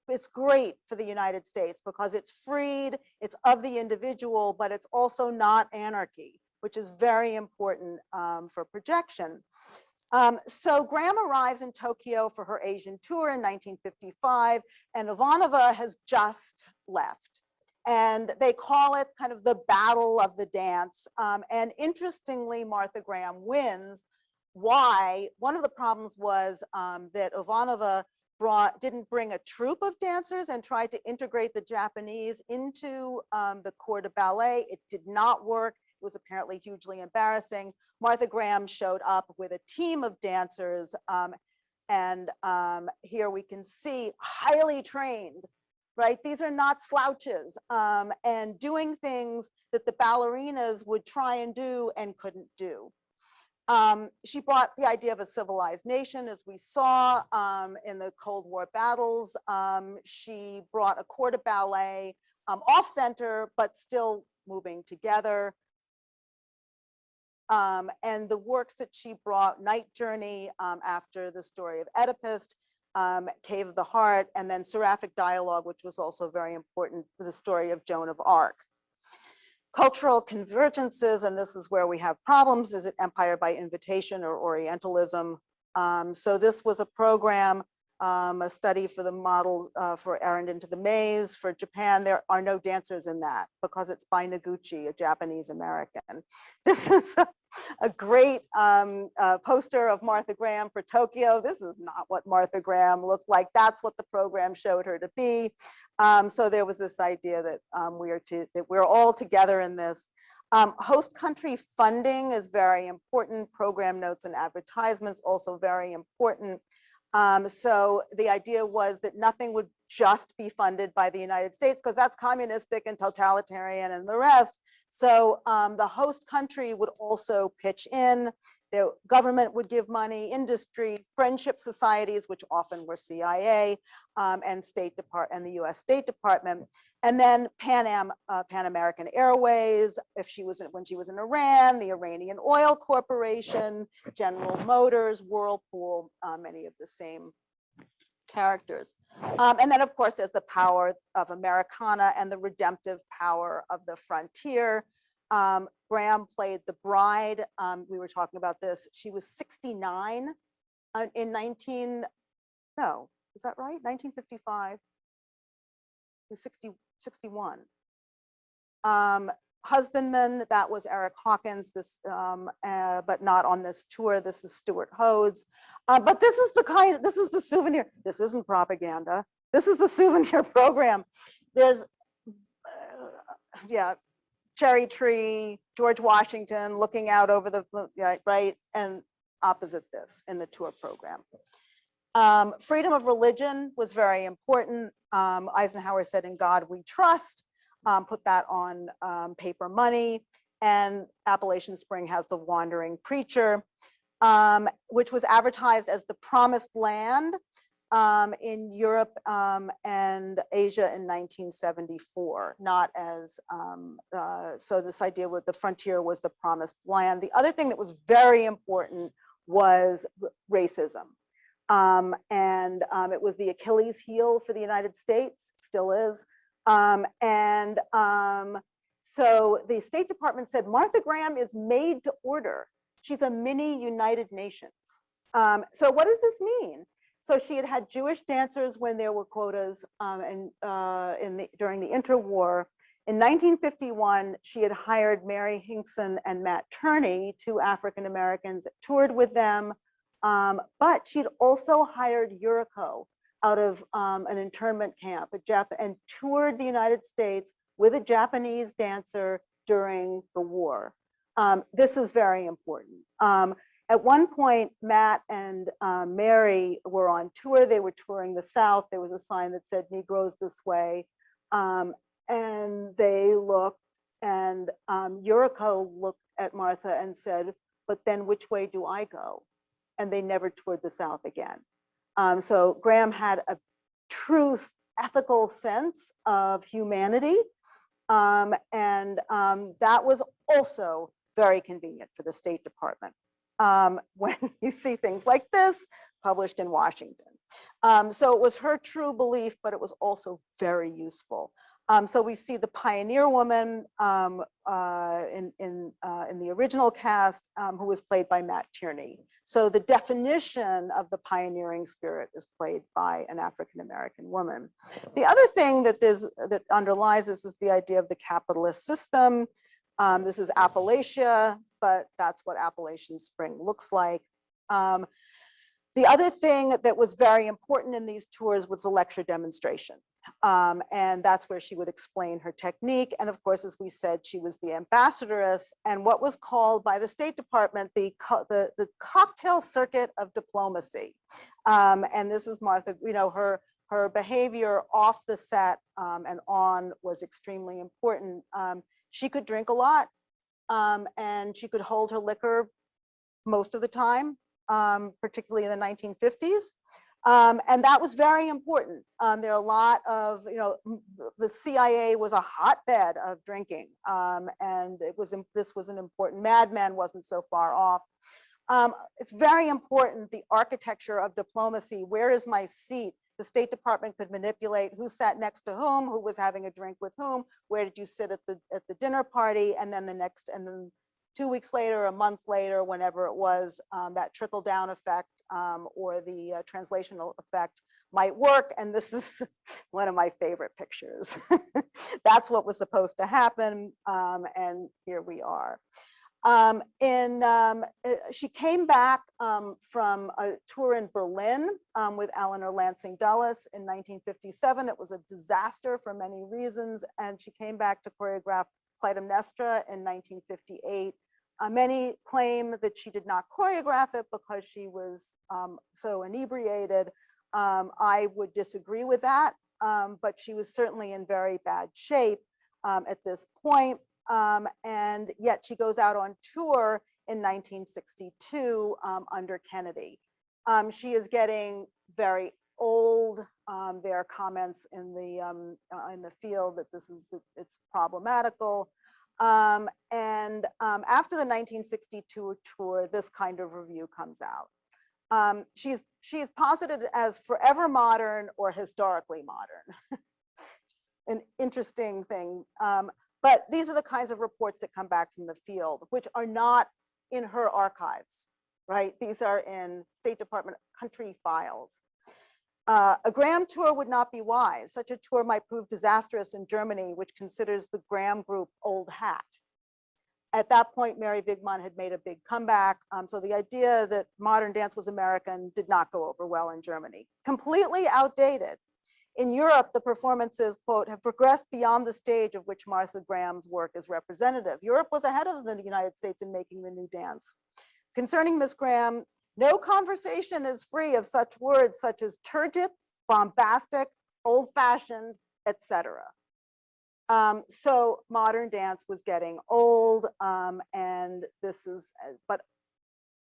It's great for the United States because it's freed, it's of the individual, but it's also not anarchy, which is very important for projection. So Graham arrives in Tokyo for her Asian tour in 1955, and Ivanova has just left. And they call it kind of the battle of the dance. And interestingly, Martha Graham wins. Why? One of the problems was that Ivanova didn't bring a troupe of dancers and tried to integrate the Japanese into the corps de ballet. It did not work. It was apparently hugely embarrassing. Martha Graham showed up with a team of dancers. Here we can see highly trained, right? These are not slouches, and doing things that the ballerinas would try and do and couldn't do. She brought the idea of a civilized nation, as we saw in the Cold War battles. She brought a corps de ballet off center, but still moving together. And the works that she brought, Night Journey, after the story of Oedipus, Cave of the Heart, and then Seraphic Dialogue, which was also very important for the story of Joan of Arc. Cultural convergences, and this is where we have problems. Is it empire by invitation or Orientalism? So this was a program, a study for the model for Errand into the Maze. For Japan, there are no dancers in that because it's by Noguchi, a Japanese American. This is a great poster of Martha Graham for Tokyo. This is not what Martha Graham looked like. That's what the program showed her to be. So there was this idea that we're all together in this. Host country funding is very important. Program notes and advertisements also very important. So the idea was that nothing would just be funded by the United States because that's communistic and totalitarian and the rest. So the host country would also pitch in. The government would give money, industry, friendship societies, which often were CIA, and the US State Department. And then Pan American Airways, when she was in Iran, the Iranian Oil Corporation, General Motors, Whirlpool, many of the same characters. And then of course, there's the power of Americana and the redemptive power of the frontier. Graham played the bride. We were talking about this. She was 69 in 1955. She was 61. Husbandman, that was Eric Hawkins, but not on this tour. This is Stuart Hodes. But this is the souvenir. This isn't propaganda. This is the souvenir program. There's, cherry tree, George Washington looking out over the, right? And opposite this in the tour program. Freedom of religion was very important. Eisenhower said, "In God we trust." Put that on paper money. And Appalachian Spring has the Wandering Preacher, which was advertised as the promised land in Europe and Asia in 1974, not as, so this idea with the frontier was the promised land. The other thing that was very important was racism. It was the Achilles heel for the United States, still is. So the State Department said, Martha Graham is made to order. She's a mini United Nations. So what does this mean? So she had had Jewish dancers when there were quotas during the interwar. In 1951, she had hired Mary Hinkson and Matt Turney, two African Americans, toured with them. But she'd also hired Yuriko out of an internment camp, and toured the United States with a Japanese dancer during the war. This is very important. At one point, Matt and Mary were on tour. They were touring the South. There was a sign that said Negroes this way. And they looked, and Yuriko looked at Martha and said, "But then which way do I go?" And they never toured the South again. So Graham had a true ethical sense of humanity. That was also very convenient for the State Department when you see things like this published in Washington. So it was her true belief, but it was also very useful. So we see the pioneer woman in the original cast, who was played by Matt Tierney. So the definition of the pioneering spirit is played by an African-American woman. The other thing that underlies this is the idea of the capitalist system. This is Appalachia, but that's what Appalachian Spring looks like. The other thing that was very important in these tours was the lecture demonstration. And that's where she would explain her technique. And of course, as we said, she was the ambassadoress and what was called by the State Department the cocktail circuit of diplomacy. And this is Martha, her behavior off the set and on was extremely important. She could drink a lot and she could hold her liquor most of the time, particularly in the 1950s. And that was very important. There are a lot of, the CIA was a hotbed of drinking, and this was an important. Mad Men wasn't so far off. It's very important, the architecture of diplomacy. Where is my seat? The State Department could manipulate who sat next to whom, who was having a drink with whom, where did you sit at the dinner party, and then 2 weeks later, a month later, whenever it was, that trickle down effect or the translational effect might work. And this is one of my favorite pictures. That's what was supposed to happen. And here we are. She came back from a tour in Berlin with Eleanor Lansing Dulles in 1957. It was a disaster for many reasons. And she came back to choreograph Clytemnestra in 1958. Many claim that she did not choreograph it because she was so inebriated. I would disagree with that, but she was certainly in very bad shape at this point. And yet she goes out on tour in 1962 under Kennedy. She is getting very old. There are comments in the field that it's problematical. And after the 1962 tour, this kind of review comes out. She is posited as forever modern or historically modern. An interesting thing. But these are the kinds of reports that come back from the field, which are not in her archives, right? These are in State Department country files. A Graham tour would not be wise. Such a tour might prove disastrous in Germany, which considers the Graham group old hat. At that point, Mary Wigman had made a big comeback. So the idea that modern dance was American did not go over well in Germany. Completely outdated. In Europe, the performances, quote, have progressed beyond the stage of which Martha Graham's work is representative. Europe was ahead of the United States in making the new dance. Concerning Miss Graham, no conversation is free of such words such as turgid, bombastic, old-fashioned, etc. So modern dance was getting old, and but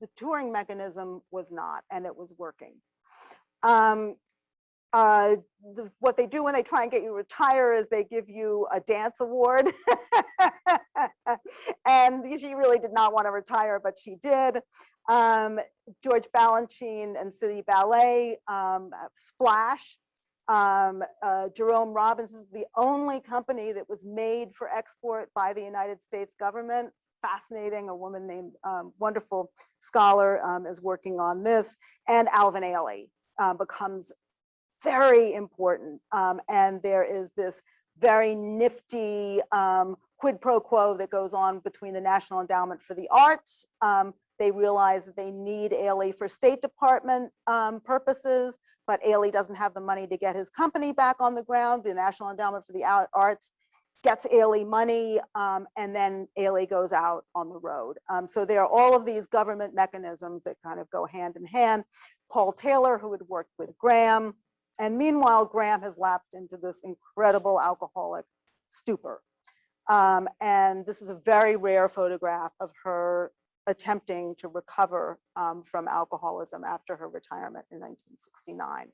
the touring mechanism was not, and it was working. What they do when they try and get you to retire is they give you a dance award. And she really did not want to retire, but she did. George Balanchine and City Ballet, Splash. Jerome Robbins is the only company that was made for export by the United States government. Fascinating. A woman named, wonderful scholar is working on this. And Alvin Ailey becomes very important. And there is this very nifty quid pro quo that goes on between the National Endowment for the Arts. They realize that they need Ailey for State Department purposes, but Ailey doesn't have the money to get his company back on the ground. The National Endowment for the Arts gets Ailey money, and then Ailey goes out on the road. So there are all of these government mechanisms that kind of go hand in hand. Paul Taylor, who had worked with Graham, and meanwhile, Graham has lapsed into this incredible alcoholic stupor. And this is a very rare photograph of her attempting to recover from alcoholism after her retirement in 1969.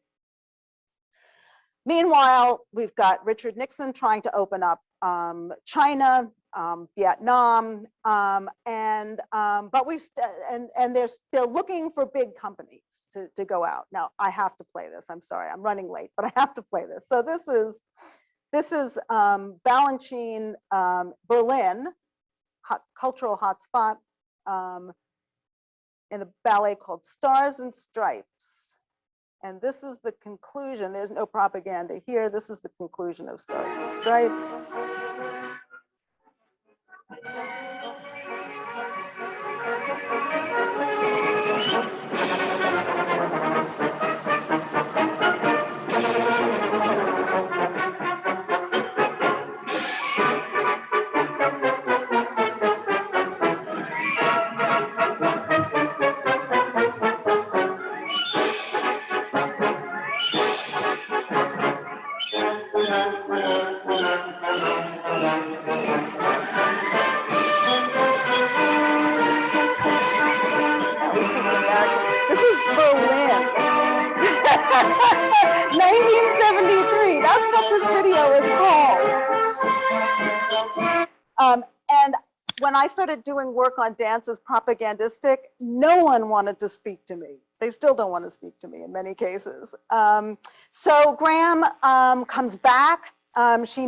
Meanwhile, we've got Richard Nixon trying to open up China, Vietnam, but they're looking for big companies to go out. Now I have to play this. I'm sorry, I'm running late, but I have to play this. So this is Balanchine, Berlin, cultural hotspot, in a ballet called Stars and Stripes. And this is the conclusion. There's no propaganda here. This is the conclusion of Stars and Stripes. 1973, that's what this video is called. And when I started doing work on dance as propagandistic, no one wanted to speak to me. They still don't want to speak to me in many cases. So Graham comes back. She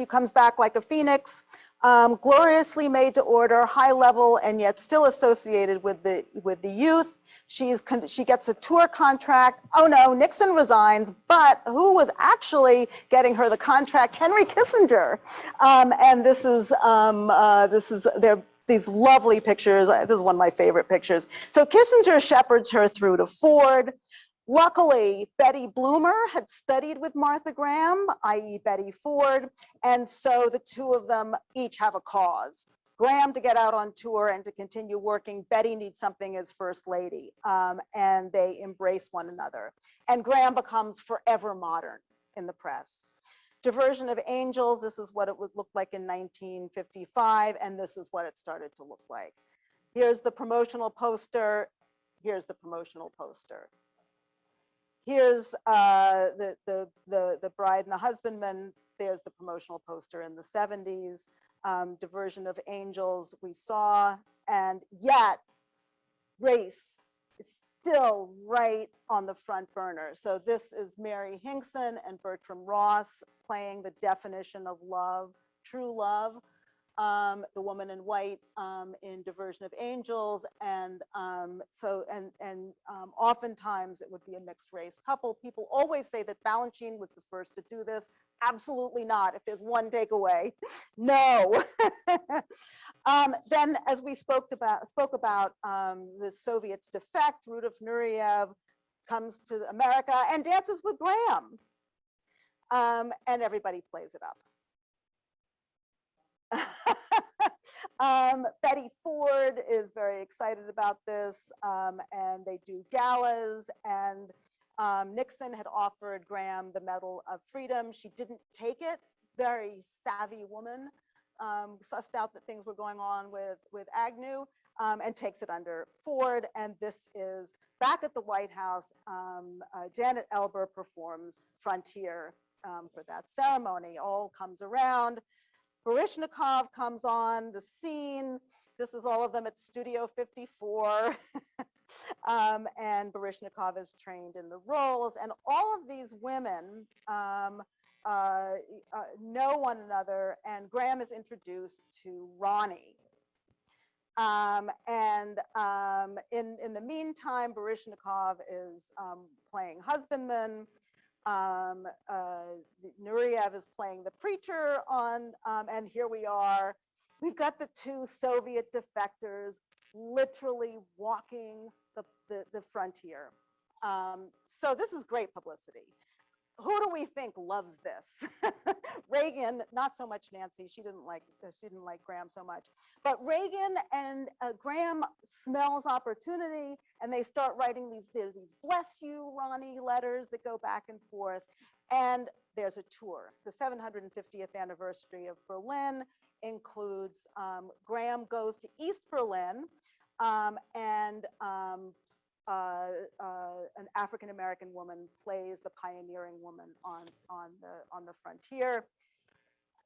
comes back like a phoenix, gloriously made to order, high level, and yet still associated with the youth. She gets a tour contract. Oh no, Nixon resigns, but who was actually getting her the contract? Henry Kissinger. And this is these lovely pictures. This is one of my favorite pictures. So Kissinger shepherds her through to Ford. Luckily, Betty Bloomer had studied with Martha Graham, i.e. Betty Ford, and so the two of them each have a cause. Graham to get out on tour and to continue working. Betty needs something as first lady, and they embrace one another. And Graham becomes forever modern in the press. Diversion of Angels, this is what it would look like in 1955, and this is what it started to look like. Here's the promotional poster. Here's the promotional poster. Here's the bride and the husbandman. There's the promotional poster in the 70s. Diversion of Angels we saw, and yet race is still right on the front burner. So this is Mary Hinkson and Bertram Ross playing the definition of love, true love. The woman in white in Diversion of Angels, and oftentimes it would be a mixed race couple. People always say that Balanchine was the first to do this. Absolutely not. If there's one takeaway, no. Then, as we spoke about the Soviets' defect, Rudolf Nureyev comes to America and dances with Graham, and everybody plays it up. Betty Ford is very excited about this, and they do galas, and Nixon had offered Graham the Medal of Freedom. She didn't take it. Very savvy woman, sussed out that things were going on with Agnew, and takes it under Ford. And this is back at the White House. Janet Elber performs Frontier for that ceremony. All comes around. Baryshnikov comes on the scene. This is all of them at Studio 54. And Baryshnikov is trained in the roles. And all of these women know one another. And Graham is introduced to Ronnie. In the meantime, Baryshnikov is playing husbandman. Nureyev is playing the preacher on, and here we are. We've got the two Soviet defectors literally walking the frontier. So this is great publicity. Who do we think loves this? Reagan, not so much Nancy. She didn't like Graham so much. But Reagan and Graham smells opportunity, and they start writing these bless you, Ronnie letters that go back and forth. And there's a tour. The 750th anniversary of Berlin includes Graham goes to East Berlin, and an African-American woman plays the pioneering woman on the frontier.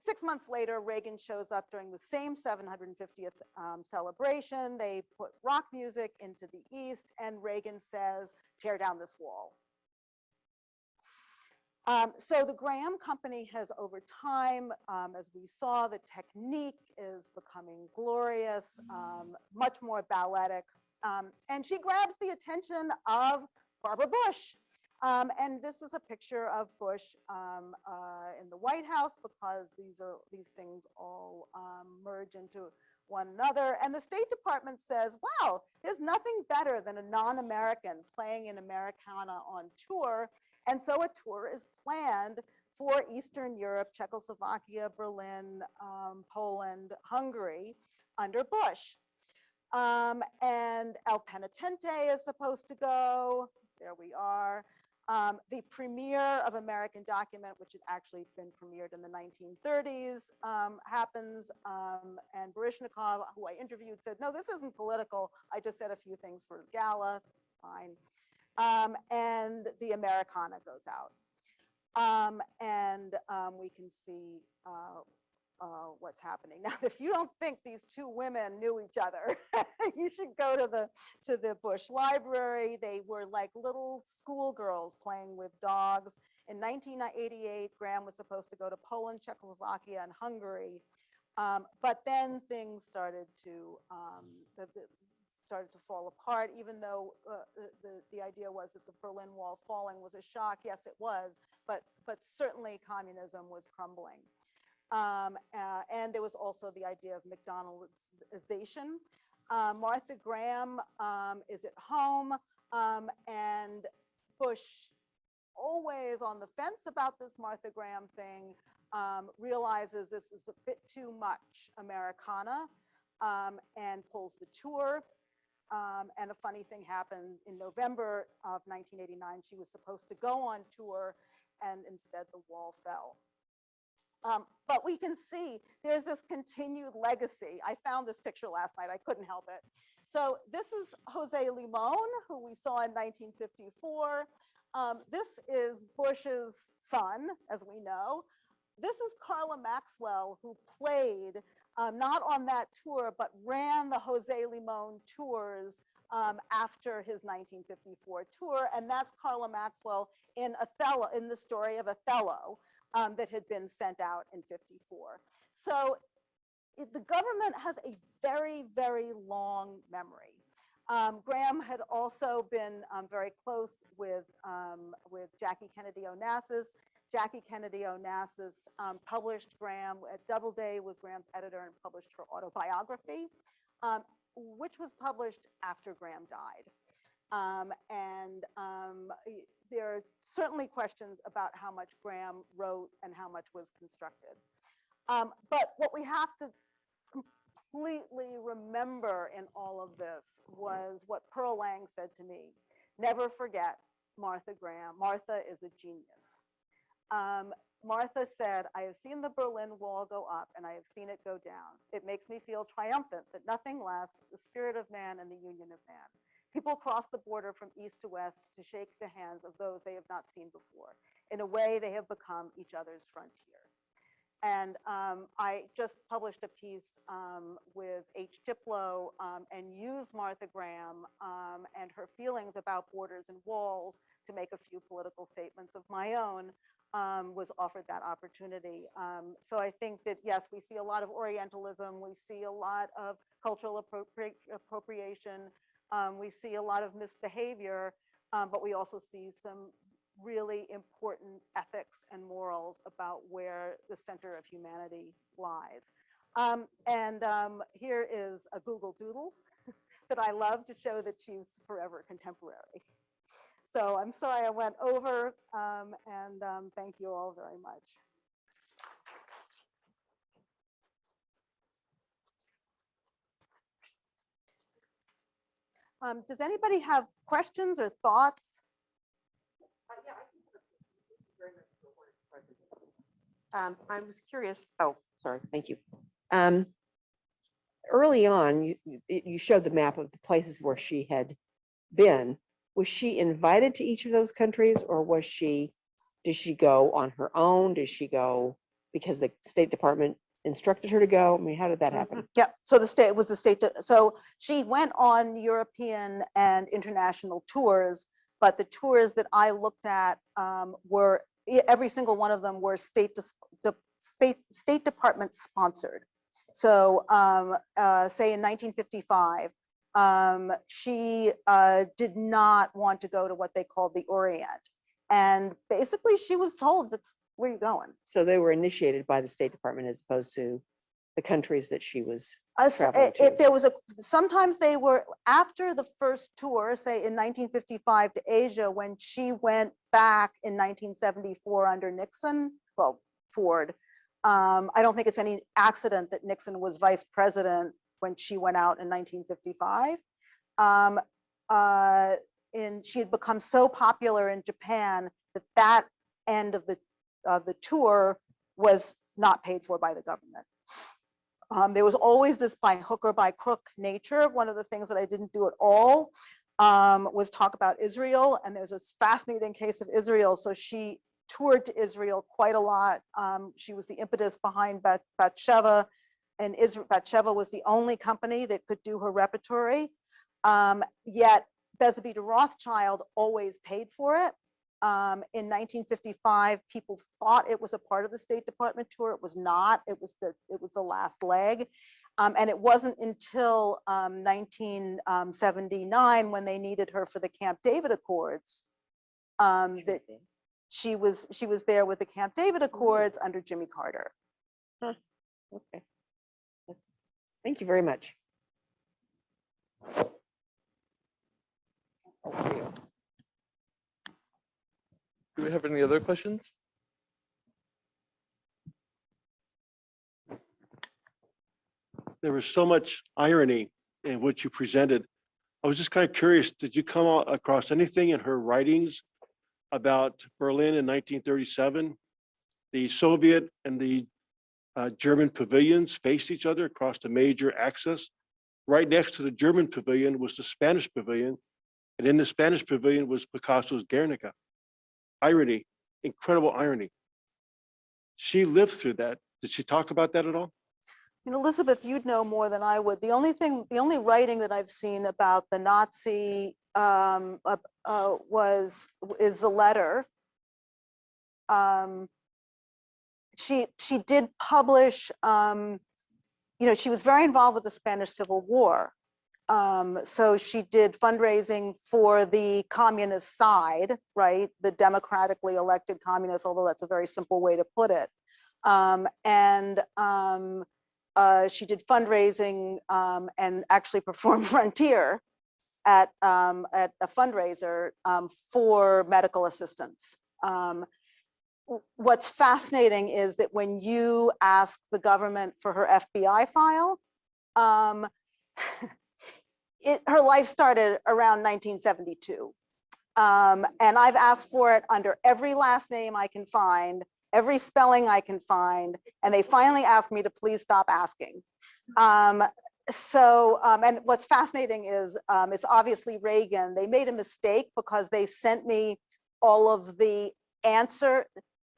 6 months later, Reagan shows up during the same 750th celebration. They put rock music into the East, and Reagan says, tear down this wall. So the Graham Company has, over time, as we saw, the technique is becoming glorious, much more balletic. And she grabs the attention of Barbara Bush. And this is a picture of Bush in the White House, because these things all merge into one another. And the State Department says, wow, there's nothing better than a non-American playing in Americana on tour. And so a tour is planned for Eastern Europe, Czechoslovakia, Berlin, Poland, Hungary, under Bush. And El Penitente is supposed to go. There we are. The premiere of American Document, which had actually been premiered in the 1930s, happens. And Baryshnikov, who I interviewed, said, no, this isn't political. I just said a few things for the gala. Fine. And the Americana goes out. We can see what's happening. Now, if you don't think these two women knew each other, you should go to the Bush Library. They were like little schoolgirls playing with dogs. In 1988, Graham was supposed to go to Poland, Czechoslovakia, and Hungary. But then things started to fall apart, even though the idea was that the Berlin Wall falling was a shock. Yes, it was, but certainly communism was crumbling. And there was also the idea of McDonaldization. Martha Graham is at home, and Bush, always on the fence about this Martha Graham thing, realizes this is a bit too much Americana, and pulls the tour. And a funny thing happened in November of 1989. She was supposed to go on tour, and instead the wall fell. But we can see there's this continued legacy. I found this picture last night. I couldn't help it. So this is Jose Limon, who we saw in 1954. This is Bush's son, as we know. This is Carla Maxwell, who played not on that tour, but ran the Jose Limon tours after his 1954 tour. And that's Carla Maxwell in Othello, in the story of Othello, that had been sent out in '54. So the government has a very, very long memory. Graham had also been very close with Jackie Kennedy Onassis. Jackie Kennedy Onassis published Graham. Doubleday was Graham's editor and published her autobiography, which was published after Graham died. There are certainly questions about how much Graham wrote and how much was constructed. But what we have to completely remember in all of this was what Pearl Lang said to me: never forget Martha Graham. Martha is a genius. Martha said, I have seen the Berlin Wall go up and I have seen it go down. It makes me feel triumphant that nothing lasts but the spirit of man and the union of man. People cross the border from east to west to shake the hands of those they have not seen before. In a way, they have become each other's frontier. And I just published a piece with H.W. And used Martha Graham and her feelings about borders and walls to make a few political statements of my own. Was offered that opportunity. So I think that, yes, we see a lot of Orientalism, we see a lot of cultural appropriation, we see a lot of misbehavior, but we also see some really important ethics and morals about where the center of humanity lies. Here is a Google Doodle that I love to show that she's forever contemporary. So I'm sorry I went over, and thank you all very much. Does anybody have questions or thoughts? I was curious. Oh, sorry. Thank you. Early on, you showed the map of the places where she had been. Was she invited to each of those countries, or did she go on her own? Did she go because the State Department instructed her to go? I mean, how did that happen? Yeah, so so she went on European and international tours, but the tours that I looked at were, every single one of them were State Department sponsored. So say in 1955, she did not want to go to what they called the Orient. And basically she was told, that's where you're going. So they were initiated by the State Department as opposed to the countries that she was traveling to. Sometimes they were, after the first tour, say in 1955 to Asia, when she went back in 1974 under Nixon, well, Ford. I don't think it's any accident that Nixon was vice president when she went out in 1955. And she had become so popular in Japan that end of the tour was not paid for by the government. There was always this by hook or by crook nature. One of the things that I didn't do at all was talk about Israel, and there's this fascinating case of Israel. So she toured to Israel quite a lot. She was the impetus behind Bathsheba, and Bathsheba was the only company that could do her repertory. Yet Bezzabita Rothschild always paid for it. In 1955, people thought it was a part of the State Department tour. It was not. It was the last leg. And it wasn't until 1979, when they needed her for the Camp David Accords, that she was there with the Camp David Accords under Jimmy Carter. Huh. Okay. Thank you very much. Do we have any other questions? There was so much irony in what you presented. I was just kind of curious, did you come across anything in her writings about Berlin in 1937? The Soviet and the German pavilions faced each other across the major axis. Right next to the German pavilion was the Spanish pavilion, and in the Spanish pavilion was Picasso's Guernica. Irony, incredible irony. She lived through that. Did she talk about that at all? And Elizabeth, you'd know more than I would. The only writing that I've seen about the Nazi is the letter. She did publish. She was very involved with the Spanish Civil War. So she did fundraising for the communist side, right? The democratically elected communists, although that's a very simple way to put it. She did fundraising and actually performed Frontier at a fundraiser for medical assistance. What's fascinating is that when you ask the government for her FBI file, her life started around 1972. And I've asked for it under every last name I can find, every spelling I can find, and they finally asked me to please stop asking. And what's fascinating is it's obviously Reagan. They made a mistake because they sent me all of the answer.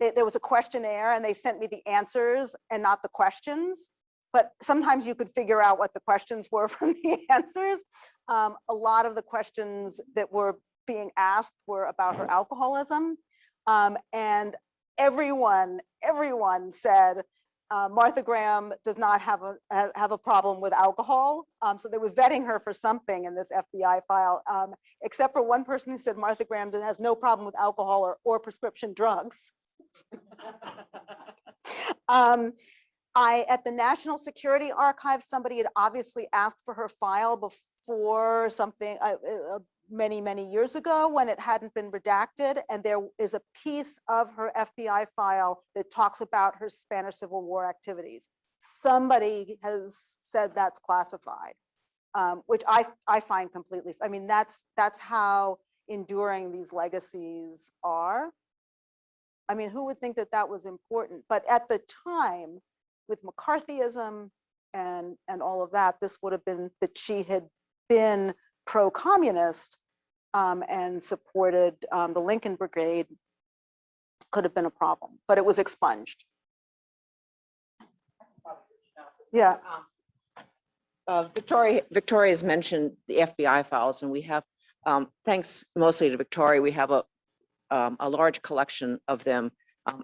There was a questionnaire and they sent me the answers and not the questions. But sometimes you could figure out what the questions were from the answers. A lot of the questions that were being asked were about her alcoholism. And everyone said Martha Graham does not have a problem with alcohol. So they were vetting her for something in this FBI file, except for one person who said Martha Graham has no problem with alcohol or prescription drugs. At the National Security Archive, somebody had obviously asked for her file before something many years ago when it hadn't been redacted. And there is a piece of her FBI file that talks about her Spanish Civil War activities. Somebody has said that's classified, which I find completely, I mean, that's how enduring these legacies are. I mean, who would think that that was important? But at the time, with McCarthyism and all of that, this would have been that she had been pro-communist and supported the Lincoln Brigade, could have been a problem, but it was expunged. Yeah. Victoria's mentioned the FBI files, and we have, thanks mostly to Victoria, we have a large collection of them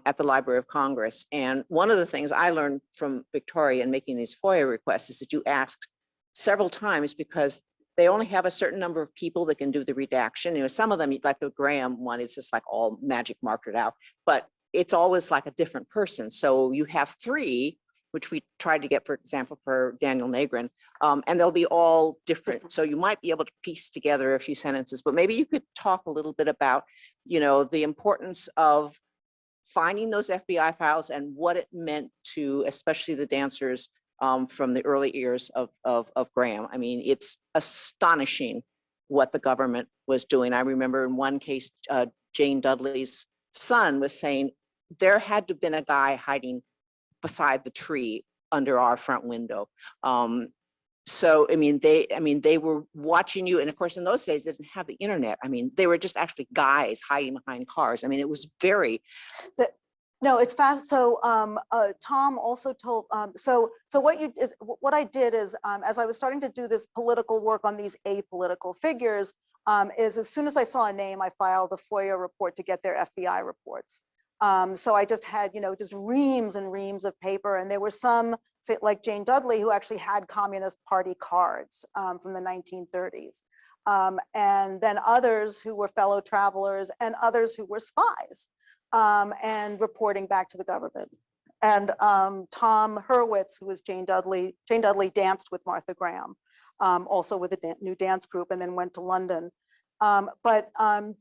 at the Library of Congress. And one of the things I learned from Victoria in making these FOIA requests is that you ask several times because they only have a certain number of people that can do the redaction. You know, some of them, like the Graham one, it's just like all magic marked out, but it's always like a different person. So you have three, which we tried to get, for example, for Daniel Negrin, and they'll be all different. So you might be able to piece together a few sentences, but maybe you could talk a little bit about, you know, the importance of finding those FBI files and what it meant to, especially the dancers from the early years of Graham. I mean, it's astonishing what the government was doing. I remember in one case, Jane Dudley's son was saying there had to have been a guy hiding beside the tree under our front window. So, I mean, they were watching you. And of course, in those days, they didn't have the internet. I mean, they were just actually guys hiding behind cars. I mean, it was very, No, it's fast. So Tom also told, so what I did is, as I was starting to do this political work on these apolitical figures, is as soon as I saw a name, I filed a FOIA report to get their FBI reports. So I just had, just reams and reams of paper, and there were some, say, like Jane Dudley, who actually had Communist Party cards from the 1930s. And then others who were fellow travelers and others who were spies. And reporting back to the government. And Tom Hurwitz, who was Jane Dudley danced with Martha Graham, also with a new dance group, and then went to London. But Tom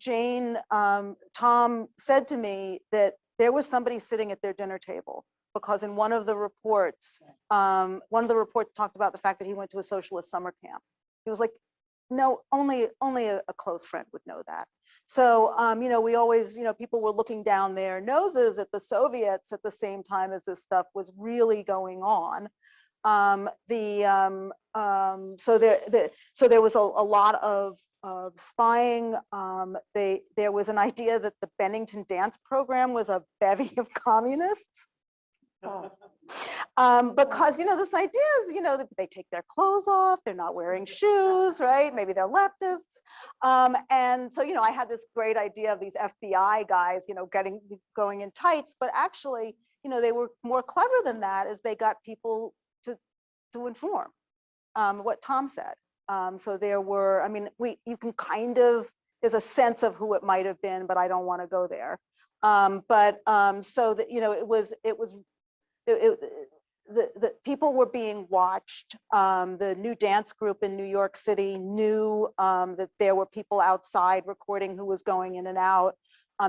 said to me that there was somebody sitting at their dinner table, because in one of the reports talked about the fact that he went to a socialist summer camp. He was like, no, only a close friend would know that. So, we always, people were looking down their noses at the Soviets at the same time as this stuff was really going on. So there was a lot of spying. There was an idea that the Bennington dance program was a bevy of communists. Because this idea is that they take their clothes off, they're not wearing shoes, right? Maybe they're leftists, and so I had this great idea of these FBI guys going in tights, but actually they were more clever than that, as they got people to inform what Tom said. So there were, you can kind of, there's a sense of who it might have been, but I don't want to go there. So that the people were being watched. The new dance group in New York City knew that there were people outside recording who was going in and out.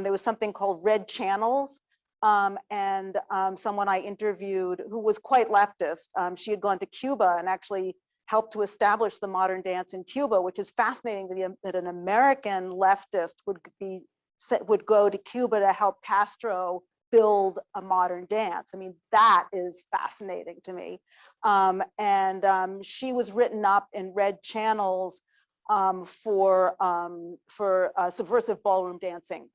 There was something called red channels. And someone I interviewed who was quite leftist, she had gone to Cuba and actually helped to establish the modern dance in Cuba, which is fascinating that an American leftist would go to Cuba to help Castro build a modern dance. That is fascinating to me. And she was written up in red channels for subversive ballroom dancing.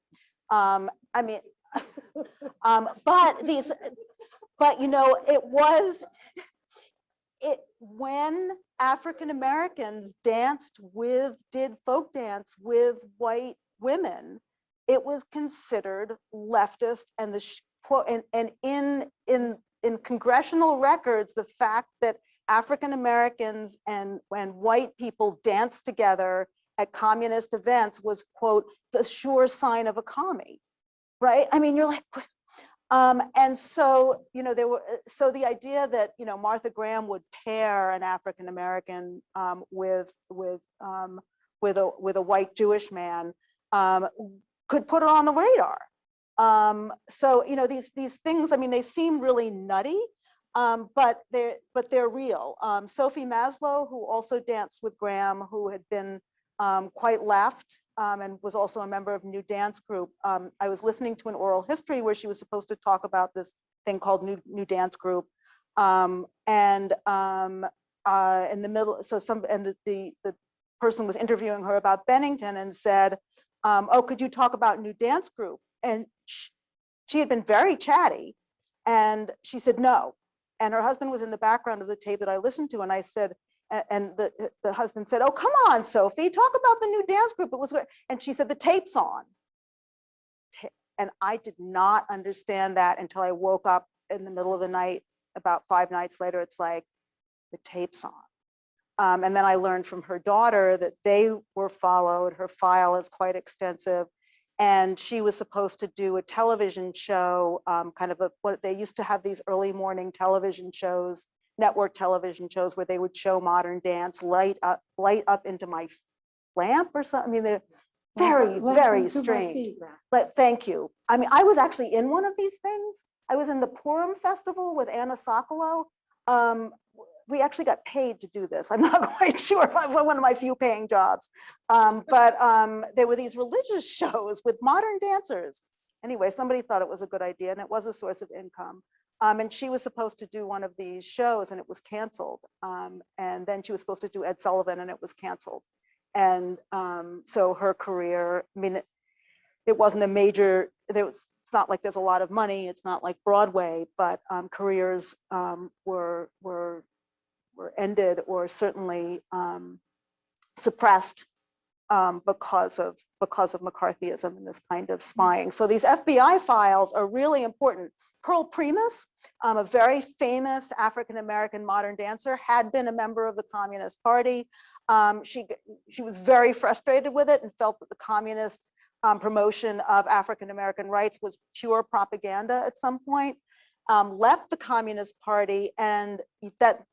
When African Americans did folk dance with white women, it was considered leftist, and in congressional records, the fact that African Americans and white people danced together at communist events was, quote, the sure sign of a commie, right? You're like, and so so the idea that Martha Graham would pair an African American with a white Jewish man could put her on the radar. So these things, they seem really nutty, but they're real. Sophie Maslow, who also danced with Graham, who had been quite left and was also a member of New Dance Group. I was listening to an oral history where she was supposed to talk about this thing called New Dance Group, and in the middle, the person was interviewing her about Bennington and said, oh, could you talk about New Dance Group? And she had been very chatty, and she said no. And her husband was in the background of the tape that I listened to, and I said, and the husband said, oh, come on, Sophie, talk about the New Dance Group. It was, and she said, the tape's on. And I did not understand that until I woke up in the middle of the night. About 5 nights later, it's like, the tape's on. And then I learned from her daughter that they were followed. Her file is quite extensive. And she was supposed to do a television show, what they used to have, these early morning television shows, network television shows, where they would show modern dance, light up into my lamp or something. They're very, very strange. But thank you. I was actually in one of these things. I was in the Purim Festival with Anna Sokolow. We actually got paid to do this. I'm not quite sure if I was one of my few paying jobs. But there were these religious shows with modern dancers. Anyway, somebody thought it was a good idea, and it was a source of income. And she was supposed to do one of these shows and it was canceled. And then she was supposed to do Ed Sullivan and it was canceled. And so her career, I mean, it wasn't a major, it's not like there's a lot of money, it's not like Broadway, but careers were ended or certainly suppressed because of McCarthyism and this kind of spying. So these FBI files are really important. Pearl Primus, a very famous African-American modern dancer, had been a member of the Communist Party. She was very frustrated with it and felt that the communist promotion of African-American rights was pure propaganda at some point. Left the Communist Party, and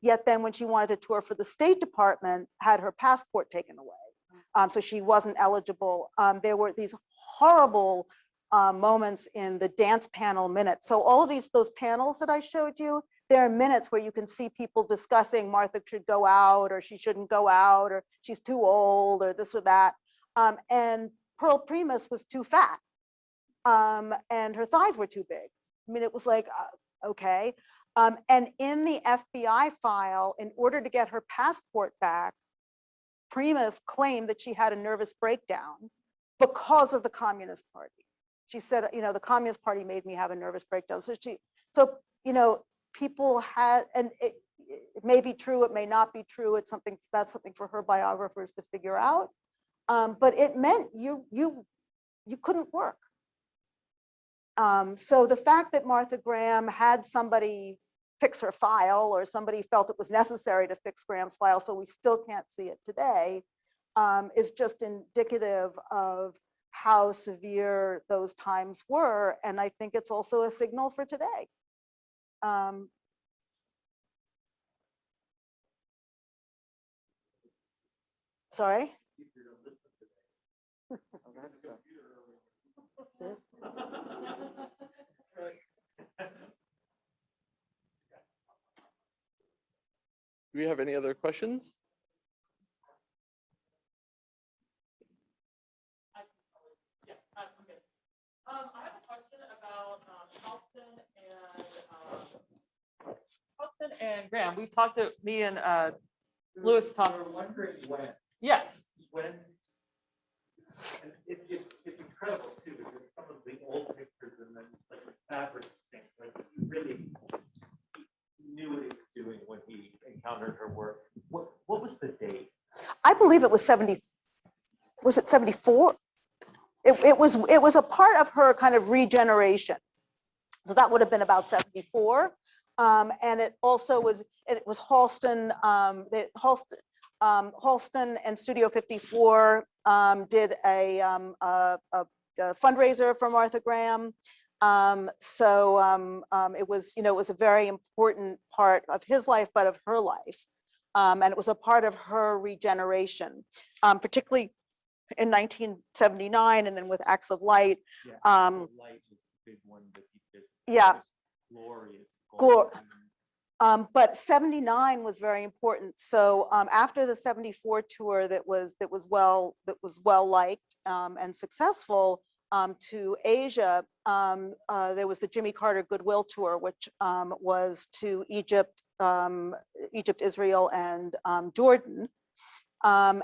yet then when she wanted to tour for the State Department, had her passport taken away. So she wasn't eligible. There were these horrible moments in the dance panel minutes. So all of those panels that I showed you, there are minutes where you can see people discussing Martha should go out or she shouldn't go out or she's too old or this or that. And Pearl Primus was too fat and her thighs were too big. I mean, it was like, okay. And in the FBI file, in order to get her passport back, Primus claimed that she had a nervous breakdown because of the Communist Party. She said, you know, the Communist Party made me have a nervous breakdown. So you know, people had, and it may be true, it may not be true. It's something, that's something for her biographers to figure out. But it meant you couldn't work. So the fact that Martha Graham had somebody fix her file or somebody felt it was necessary to fix Graham's file, so we still can't see it today, is just indicative of how severe those times were. And I think it's also a signal for today. Sorry? Do we have any other questions? I have a question about Halston and Graham. We've talked to me and Lewis talked. We're wondering when. Yes. When. And it's incredible too, because some of the old pictures and then like the fabric thing, like he really knew what he was doing when he encountered her work. What was the date? I believe it was 70, was it 74? It was a part of her kind of regeneration. So that would have been about 74. And it also was, it was Halston, Halston and Studio 54 did a fundraiser for Martha Graham. It was, you know, it was a very important part of his life, but of her life. And it was a part of her regeneration, particularly in 1979, and then with Acts of Light. Yeah, Light was the big one that he did. Yeah. Glorious. But 79 was very important. So after the 74 tour that was well liked and successful to Asia, there was the Jimmy Carter Goodwill Tour, which was to Egypt, Israel, and Jordan. Talk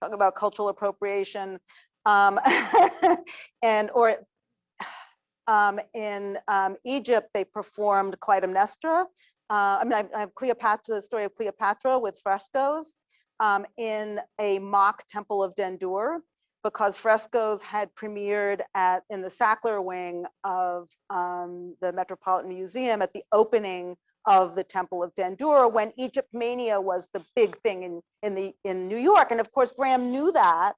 about cultural appropriation, in Egypt, they performed Clytemnestra. I have Cleopatra, the story of Cleopatra with frescoes in a mock temple of Dendur, because frescoes had premiered in the Sackler wing of the Metropolitan Museum at the opening of the Temple of Dendur, when Egypt Mania was the big thing in New York. And of course, Graham knew that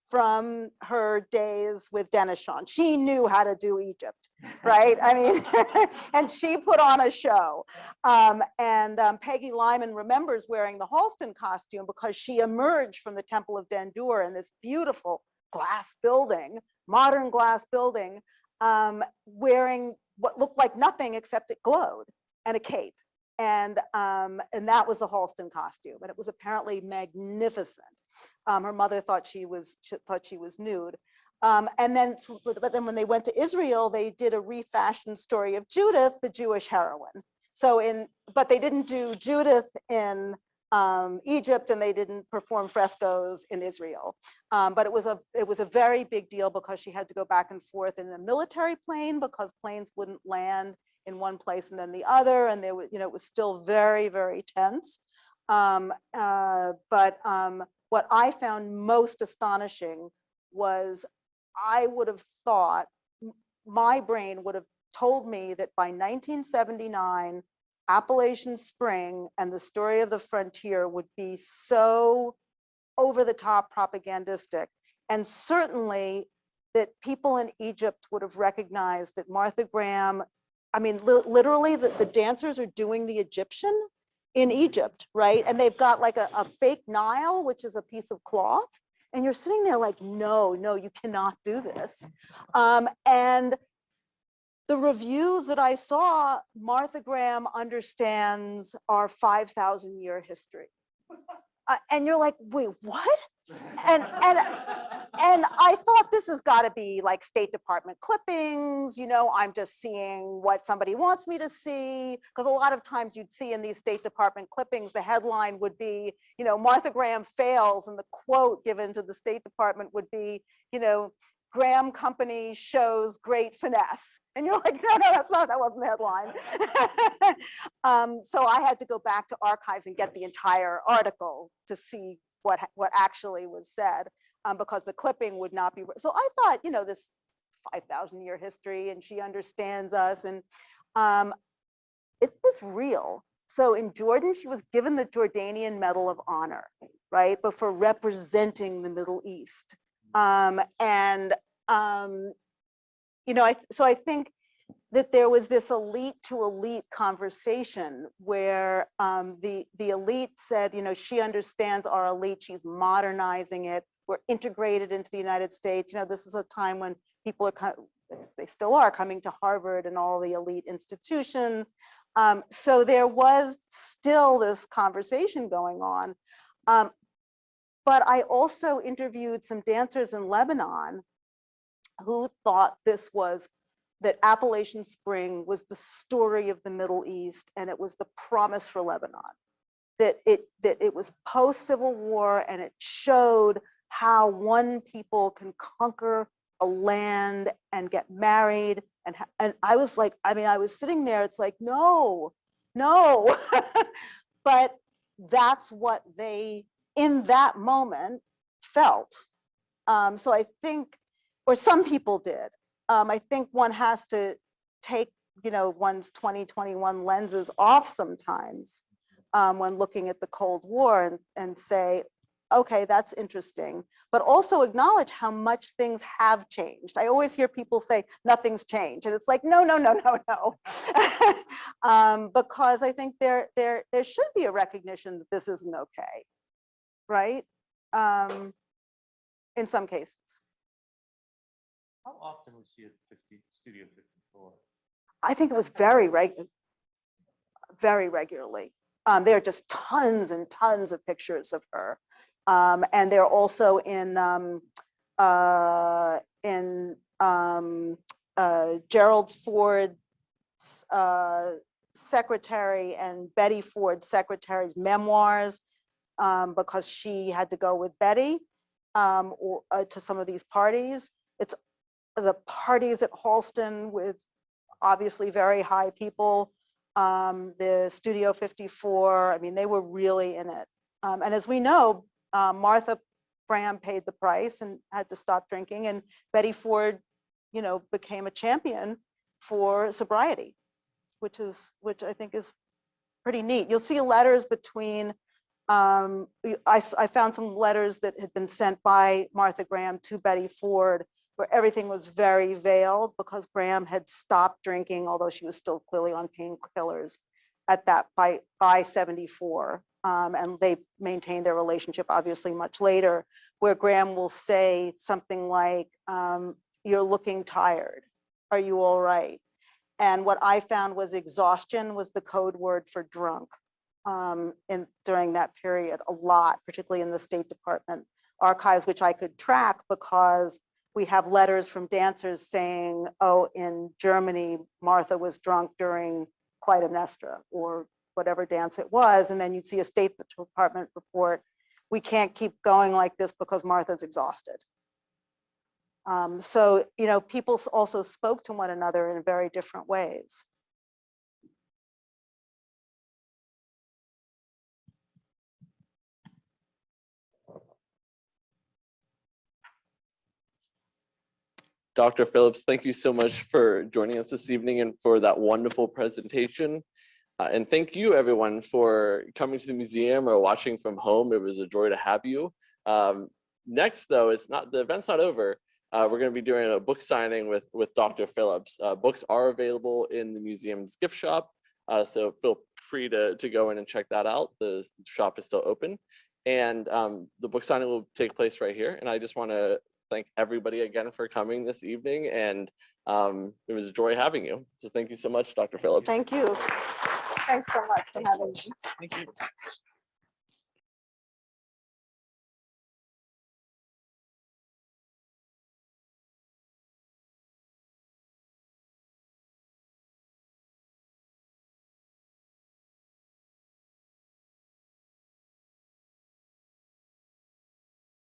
from her days with Dennis Shawn. She knew how to do Egypt, right? I mean, and she put on a show. Peggy Lyman remembers wearing the Halston costume because she emerged from the Temple of Dendur in this beautiful glass building, modern glass building, wearing what looked like nothing except it glowed, and a cape. And that was the Halston costume, and it was apparently magnificent. Her mother thought she was nude. And then, but then when they went to Israel, they did a refashioned story of Judith, the Jewish heroine. So but they didn't do Judith in Egypt, and they didn't perform frescoes in Israel. But it was a very big deal because she had to go back and forth in a military plane because planes wouldn't land in one place and then the other, and there was, it was still very, very tense. But what I found most astonishing was I would have thought, my brain would have told me that by 1979, Appalachian Spring and the story of the frontier would be so over the top propagandistic. And certainly that people in Egypt would have recognized that Martha Graham, I mean, literally the dancers are doing the Egyptian in Egypt, right? And they've got like a fake Nile, which is a piece of cloth. And you're sitting there like, no, you cannot do this. And the reviews that I saw, Martha Graham understands our 5,000-year history. And you're like, wait, what? And I thought this has got to be like State Department clippings, I'm just seeing what somebody wants me to see. Because a lot of times you'd see in these State Department clippings, the headline would be, Martha Graham fails, and the quote given to the State Department would be, Graham Company shows great finesse. And you're like, no, that wasn't the headline. So I had to go back to archives and get the entire article to see what actually was said, because the clipping would not be. So I thought, this 5,000-year history, and she understands us, and it was real. So in Jordan, she was given the Jordanian Medal of Honor, right? But for representing the Middle East. So I think that there was this elite to elite conversation where the elite said, she understands our elite, she's modernizing it, we're integrated into the United States. This is a time when people are, they still are coming to Harvard and all the elite institutions. So there was still this conversation going on. But I also interviewed some dancers in Lebanon who thought that Appalachian Spring was the story of the Middle East, and it was the promise for Lebanon. That it was post-Civil War, and it showed how one people can conquer a land and get married. And I was like, I was sitting there, it's like, no. But that's what they, in that moment, felt. So I think, or some people did. I think one has to take, one's 2021 lenses off sometimes when looking at the Cold War and say, okay, that's interesting, but also acknowledge how much things have changed. I always hear people say nothing's changed, and it's like, no. Because I think there should be a recognition that this isn't okay, right? In some cases. How often was she at Studio 54? I think it was very regularly. There are just tons and tons of pictures of her. And they're also in Gerald Ford's secretary and Betty Ford's secretary's memoirs, because she had to go with Betty to some of these parties. It's the parties at Halston with obviously very high people. The Studio 54, they were really in it. And as we know, Martha Graham paid the price and had to stop drinking, and Betty Ford, became a champion for sobriety, which I think is pretty neat. You'll see letters between, I found some letters that had been sent by Martha Graham to Betty Ford, where everything was very veiled because Graham had stopped drinking, although she was still clearly on painkillers at that by 74. And they maintained their relationship obviously much later, where Graham will say something like, you're looking tired. Are you all right? And what I found was exhaustion was the code word for drunk during that period, a lot, particularly in the State Department archives, which I could track because we have letters from dancers saying, oh, in Germany, Martha was drunk during Clytemnestra or whatever dance it was. And then you'd see a State Department report, we can't keep going like this because Martha's exhausted. So, you know, people also spoke to one another in very different ways. Dr. Phillips, thank you so much for joining us this evening and for that wonderful presentation. And thank you everyone for coming to the museum or watching from home. It was a joy to have you. Next though, the event's not over. We're going to be doing a book signing with Dr. Phillips. Books are available in the museum's gift shop. So feel free to go in and check that out. The shop is still open. And the book signing will take place right here. And I just want to thank everybody again for coming this evening. And it was a joy having you. So thank you so much, Dr. Phillips. Thank you. Thanks so much for having me. Thank you.